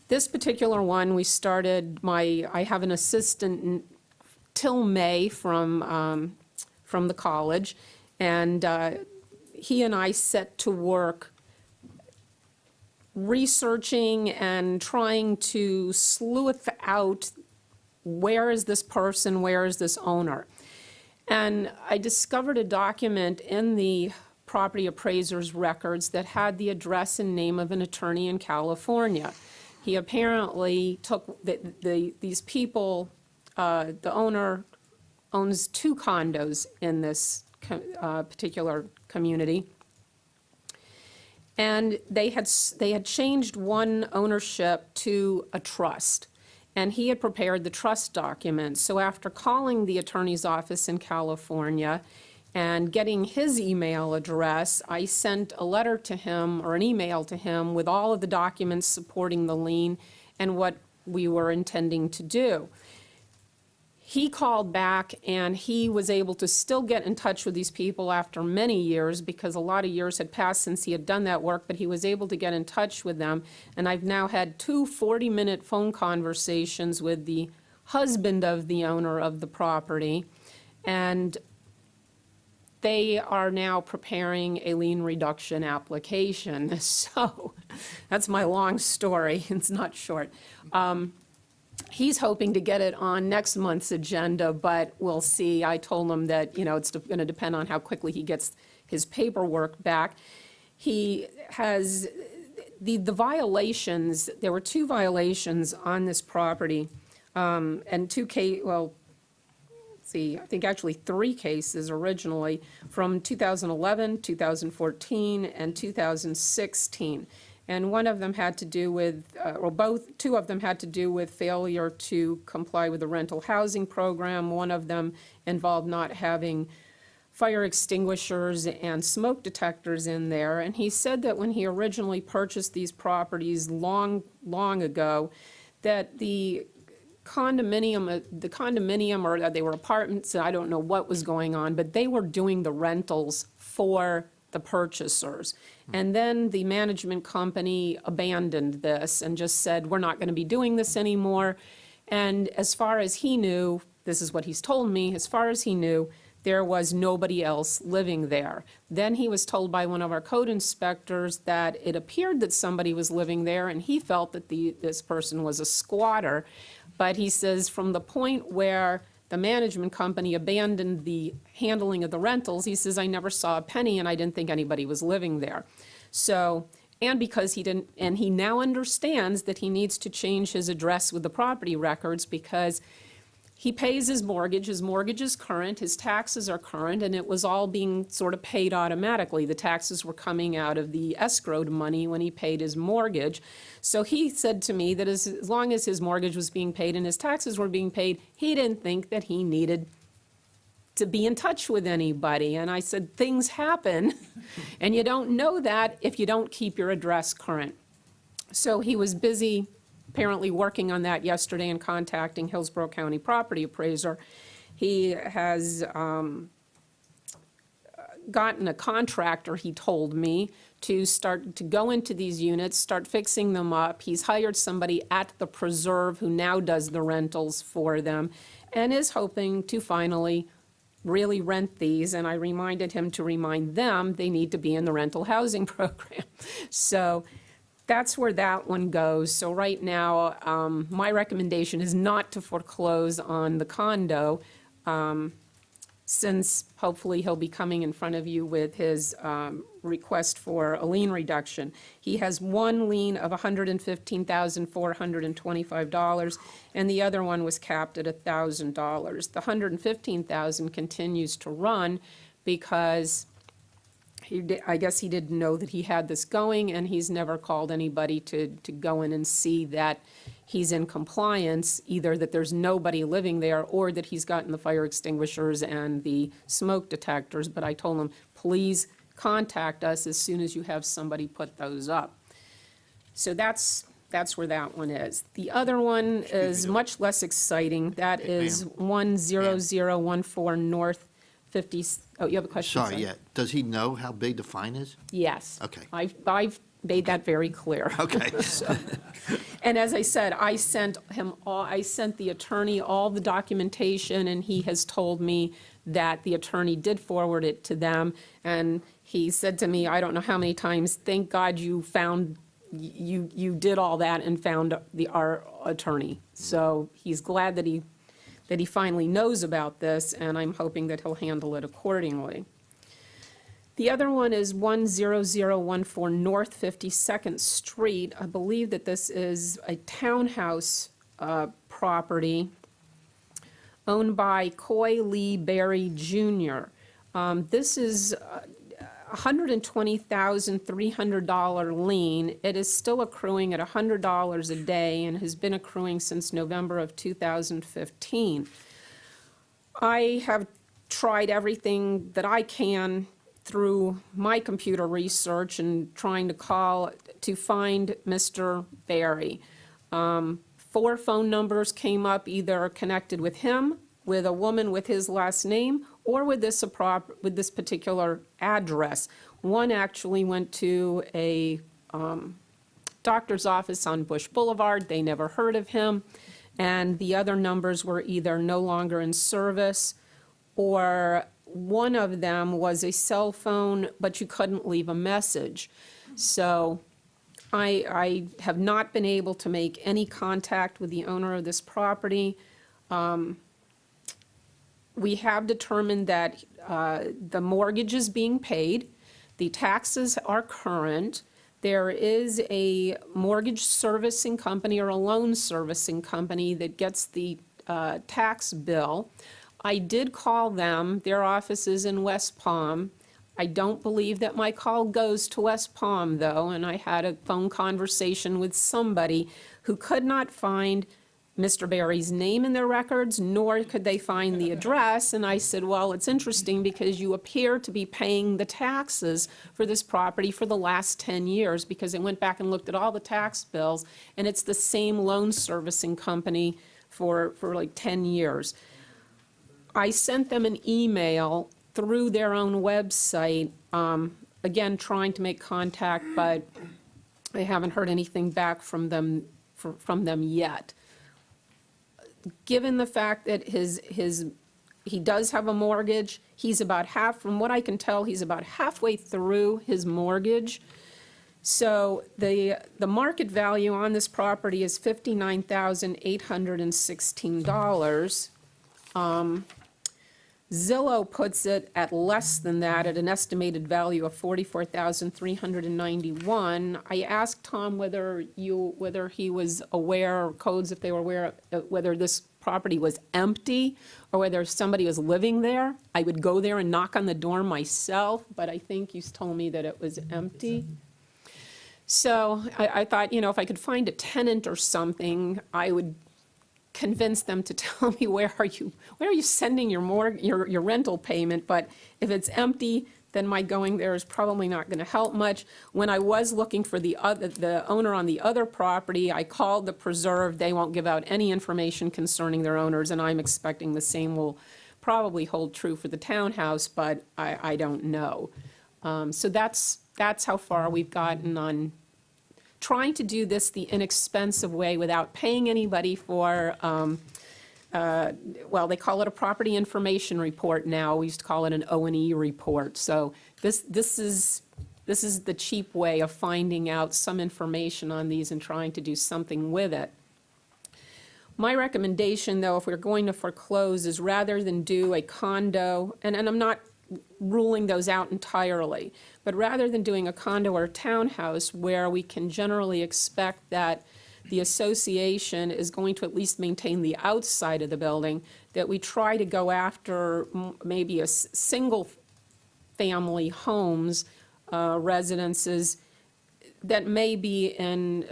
this particular one, we started, I have an assistant till May from the college, and he and I set to work researching and trying to sleuth out where is this person, where is this owner. And I discovered a document in the property appraiser's records that had the address and name of an attorney in California. He apparently took these people, the owner owns 2 condos in this particular community. And they had changed one ownership to a trust, and he had prepared the trust documents. So after calling the attorney's office in California and getting his email address, I sent a letter to him, or an email to him, with all of the documents supporting the lien and what we were intending to do. He called back, and he was able to still get in touch with these people after many years, because a lot of years had passed since he had done that work, but he was able to get in touch with them. And I've now had 2 40-minute phone conversations with the husband of the owner of the property, and they are now preparing a lien reduction application. So that's my long story. It's not short. He's hoping to get it on next month's agenda, but we'll see. I told him that, it's going to depend on how quickly he gets his paperwork back. He has the violations. There were 2 violations on this property, and I think actually 3 cases originally from 2011, 2014, and 2016. And one of them had to do with, 2 of them had to do with failure to comply with the rental housing program. One of them involved not having fire extinguishers and smoke detectors in there. And he said that when he originally purchased these properties long ago, that the condominium, or they were apartments, I don't know what was going on, but they were doing the rentals for the purchasers. And then the management company abandoned this and just said, we're not going to be doing this anymore. And as far as he knew, this is what he's told me, as far as he knew, there was nobody else living there. Then he was told by one of our code inspectors that it appeared that somebody was living there, and he felt that this person was a squatter. But he says from the point where the management company abandoned the handling of the rentals, he says, I never saw a penny, and I didn't think anybody was living there. So, and because he didn't, and he now understands that he needs to change his address with the property records, because he pays his mortgage is current, his taxes are current, and it was all being sort of paid automatically. The taxes were coming out of the escrowed money when he paid his mortgage. So he said to me that as long as his mortgage was being paid and his taxes were being paid, he didn't think that he needed to be in touch with anybody. And I said, things happen, and you don't know that if you don't keep your address current. So he was busy apparently working on that yesterday and contacting Hillsborough County property appraiser. He has gotten a contractor, he told me, to go into these units, start fixing them up. He's hired somebody at the preserve who now does the rentals for them and is hoping to finally really rent these. And I reminded him to remind them they need to be in the rental housing program. So that's where that one goes. So right now, my recommendation is not to foreclose on the condo, since hopefully he'll be coming in front of you with his request for a lien reduction. He has one lien of $115,425, and the other one was capped at $1,000. The $115,000 continues to run because I guess he didn't know that he had this going, and he's never called anybody to go in and see that he's in compliance, either that there's nobody living there or that he's gotten the fire extinguishers and the smoke detectors. But I told him, please contact us as soon as you have somebody put those up. So that's where that one is. The other one is much less exciting. That is 10014 North 50, oh, you have a question?
Sorry, yeah. Does he know how big the fine is?
Yes.
Okay.
I've made that very clear.
Okay.
So- And as I said, I sent the attorney all the documentation, and he has told me that the attorney did forward it to them. And he said to me, I don't know how many times, thank God you did all that and found our attorney. So he's glad that he finally knows about this, and I'm hoping that he'll handle it accordingly. The other one is 10014 North 52nd Street. I believe that this is a townhouse property owned by Coy Lee Berry Jr. This is a $120,300 lien. It is still accruing at $100 a day and has been accruing since November of 2015. I have tried everything that I can through my computer research and trying to find Mr. Berry. 4 phone numbers came up, either connected with him, with a woman with his last name, or with this particular address. One actually went to a doctor's office on Bush Boulevard. They never heard of him. And the other numbers were either no longer in service, or one of them was a cell phone, but you couldn't leave a message. So I have not been able to make any contact with the owner of this property. We have determined that the mortgage is being paid, the taxes are current, there is a mortgage servicing company or a loan servicing company that gets the tax bill. I did call them. Their office is in West Palm. I don't believe that my call goes to West Palm, though, and I had a phone conversation with somebody who could not find Mr. Berry's name in their records, nor could they find the address. And I said, well, it's interesting because you appear to be paying the taxes for this property for the last 10 years, because I went back and looked at all the tax bills, and it's the same loan servicing company for like 10 years. I sent them an email through their own website, again, trying to make contact, but I haven't heard anything back from them yet. Given the fact that he does have a mortgage, he's about from what I can tell, he's about halfway through his mortgage. So the market value on this property is $59,816. Zillow puts it at less than that, at an estimated value of $44,391. I asked Tom whether he was aware, or codes, if they were aware, whether this property was empty or whether somebody was living there. I would go there and knock on the door myself, but I think you told me that it was empty. So I thought, if I could find a tenant or something, I would convince them to tell me where are you sending your rental payment. But if it's empty, then my going there is probably not going to help much. When I was looking for the owner on the other property, I called the preserve. They won't give out any information concerning their owners, and I'm expecting the same will probably hold true for the townhouse, but I don't know. So that's how far we've gotten on trying to do this the inexpensive way without paying anybody for, well, they call it a property information report now. We used to call it an O&E report. So this is the cheap way of finding out some information on these and trying to do something with it. My recommendation, though, if we're going to foreclose, is rather than do a condo, and I'm not ruling those out entirely, but rather than doing a condo or a townhouse where we can generally expect that the association is going to at least maintain the outside of the building, that we try to go after maybe a single-family homes, residences that may be in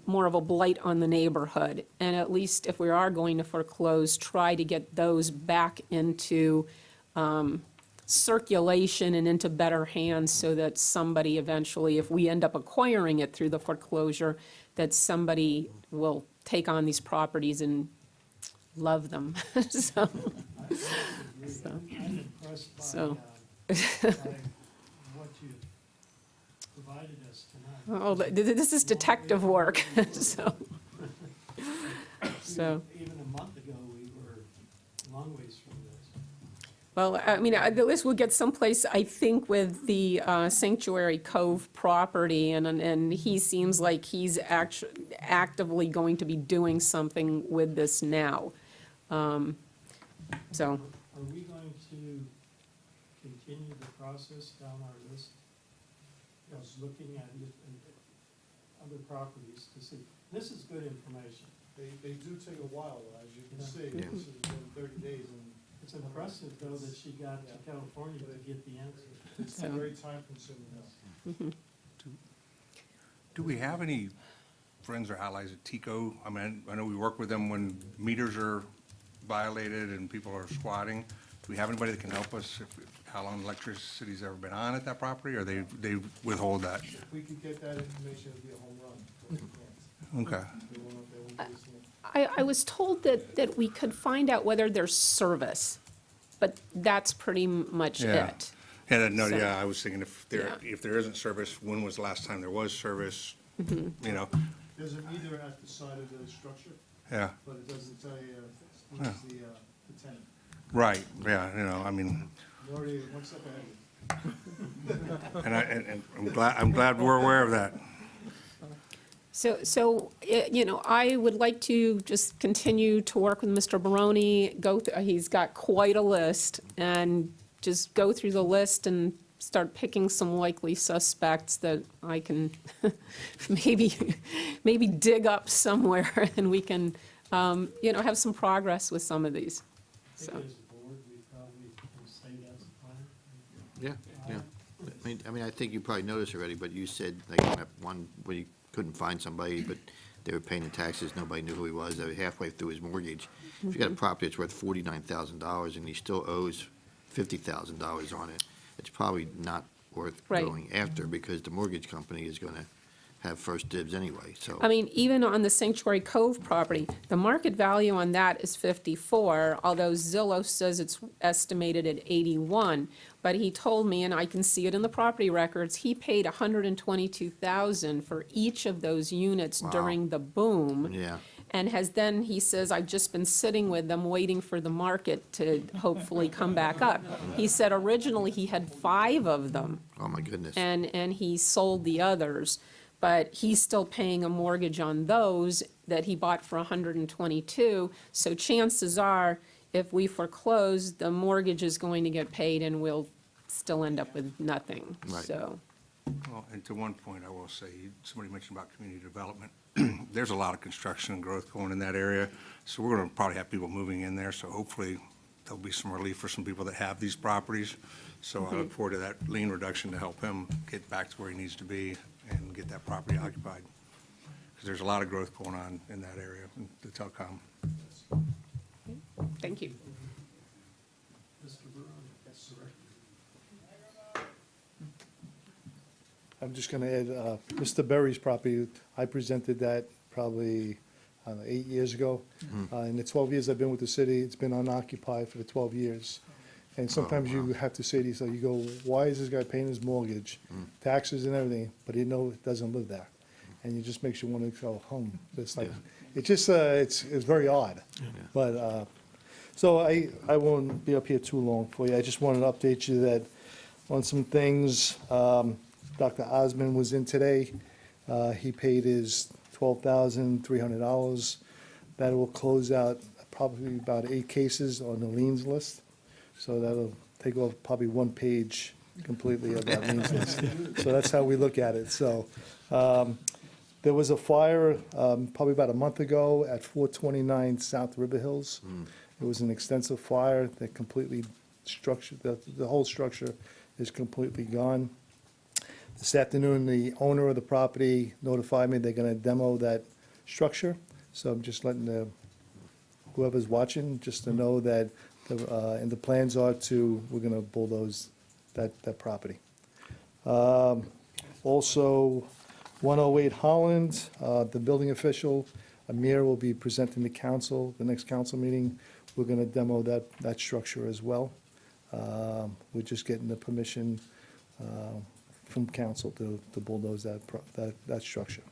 more of a blight on the neighborhood. And at least if we are going to foreclose, try to get those back into circulation and into better hands so that somebody eventually, if we end up acquiring it through the foreclosure, that somebody will take on these properties and love them. So,
I'm impressed by
So.
by what you've provided us tonight.
Oh, this is detective work, so.
Even a month ago, we were a long ways from this.
Well, I mean, at least we'll get someplace, I think, with the Sanctuary Cove property, and he seems like he's actively going to be doing something with this now. So,
Are we going to continue the process down our list? I was looking at it and other properties to see, this is good information.
They do take a while, as you can see.
Yeah.
This has been 30 days, and
It's impressive, though, that she got to California to get the answer.
it's
So.
very time-consuming now.
Do we have any friends or allies at TICO? I mean, I know we work with them when meters are violated and people are squatting. Do we have anybody that can help us? How long electricity's ever been on at that property, or they withhold that?
If we could get that information, it'd be a home run. But we can't.
Okay.
They won't do this one.
I was told that we could find out whether there's service, but that's pretty much
Yeah.
it.
Yeah, no,
So.
yeah, I was thinking if
Yeah.
there isn't service, when was the last time there was service? You know,
There's a meter at the side of the structure,
yeah,
but it doesn't tell you who's the tenant.
right, yeah, you know, I mean,
You're already one step ahead.
and I'm glad we're aware of that.
So, I would like to just continue to work with Mr. Barone, he's got quite a list, and just go through the list and start picking some likely suspects that I can maybe dig up somewhere, and we can, have some progress with some of these.
I think as a board, we probably can say that's a plan.
Yeah. I mean, I think you probably noticed already, but you said, like, that one where you couldn't find somebody, but they were paying the taxes, nobody knew who he was, they were halfway through his mortgage. If you got a property that's worth $49,000 and he still owes $50,000 on it, it's probably not worth
Right.
going after, because the mortgage company is gonna have first dibs anyway, so.
I mean, even on the Sanctuary Cove property, the market value on that is 54, although Zillow says it's estimated at 81. But he told me, and I can see it in the property records, he paid $122,000 for each of those units
Wow.
during the boom.
Yeah,
And he says, I've just been sitting with them, waiting for the market to hopefully come back up. He said originally he had 5 of them,
oh my goodness.
and he sold the others, but he's still paying a mortgage on those that he bought for 122. So chances are, if we foreclose, the mortgage is going to get paid and we'll still end up with nothing,
Right.
so.
Well, and to one point, I will say, somebody mentioned about community development. There's a lot of construction and growth going in that area, so we're gonna probably have people moving in there, so hopefully there'll be some relief for some people that have these properties. So I look forward to that lien reduction to help him get back to where he needs to be and get that property occupied. Because there's a lot of growth going on in that area, in the telecom.
Thank you.
Mr. Barone? Yes, sir.
I'm just going to add, Mr. Berry's property, I presented that probably I don't know, 8 years ago. In the 12 years I've been with the city, it's been unoccupied for the 12 years. And sometimes you have to say to yourself, you go, why is this guy paying his mortgage, taxes and everything, but he doesn't live there? And it just makes you want to go home. It's like, it just, it's very odd. But, so I won't be up here too long for you. I just wanted to update you that on some things, Dr. Osmond was in today. He paid his $12,300. That will close out probably about 8 cases on the liens list. So that'll take off probably 1 page completely of that liens list. So that's how we look at it. So there was a fire probably about a month ago at 429 South River Hills. It was an extensive fire that completely structured, the whole structure is completely gone. This afternoon, the owner of the property notified me they're gonna demo that structure. So I'm just letting whoever's watching, just to know that, and the plans are we're gonna bulldoze that property. Also, 108 Holland, the building official, Amir, will be presenting to council, the next council meeting. We're gonna demo that structure as well. We're just getting the permission from council to bulldoze that structure.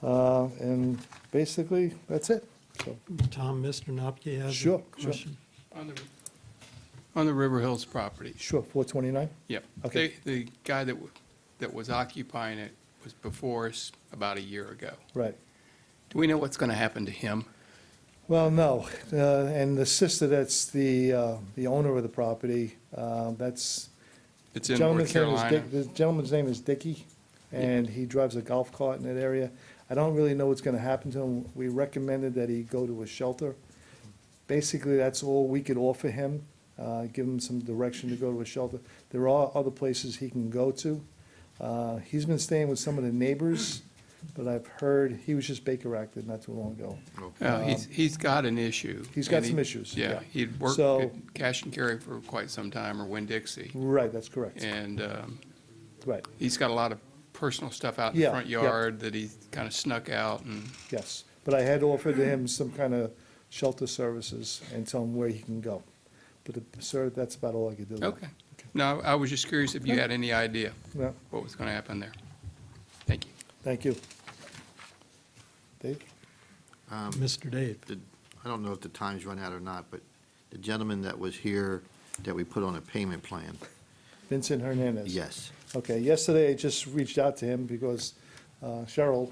And basically, that's it. So,
Tom, Mr. Nopke has a
Sure, sure.
question.
On the River Hills property.
Sure, 429?
Yep.
Okay.
The guy that was occupying it was before us about a year ago.
Right.
Do we know what's going to happen to him?
Well, no, and the sister that's the owner of the property, that's.
It's in North Carolina.
The gentleman's name is Dickey, and he drives a golf cart in that area. I don't really know what's gonna happen to him. We recommended that he go to a shelter. Basically, that's all we could offer him, give him some direction to go to a shelter. There are other places he can go to. He's been staying with some of the neighbors, but I've heard, he was just Baker acted not too long ago.
He's got an issue.
He's got
and
some issues, yeah.
He'd worked
So-
at Cash and Carry for quite some time, or Winn-Dixie.
Right, that's correct.
And
Right,
he's got a lot of personal stuff out in the
Yeah,
front
yeah.
yard that he kind of snuck out and,
yes. But I had offered him some kind of shelter services and tell him where he can go. But, sir, that's about all I could do.
okay. No, I was just curious if you had any idea
No,
what was going to happen there. Thank you.
thank you. Dave?
Mr. Dave.
I don't know if the time's run out or not, but the gentleman that was here that we put on a payment plan,
Vincent Hernandez?
yes.
Okay, yesterday I just reached out to him because Cheryl,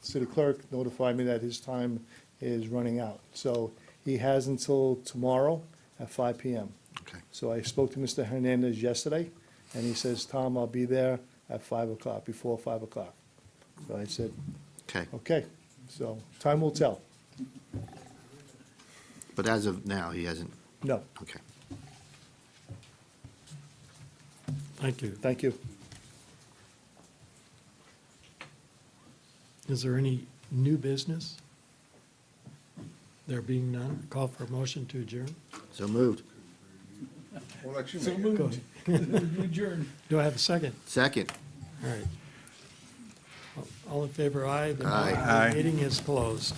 city clerk, notified me that his time is running out. So he has until tomorrow at 5 PM.
Okay.
So I spoke to Mr. Hernandez yesterday, and he says, Tom, I'll be there at 5 o'clock, before 5 o'clock. So I said,
Okay,
okay, so time will tell.
but as of now, he hasn't,
No,
okay.
Thank you.
thank you.
Is there any new business? There being none, call for a motion to adjourn.
So moved.
So moved. Adjourn.
Do I have a second?
Second.
All right. All in favor, aye. The
Aye.
meeting is closed.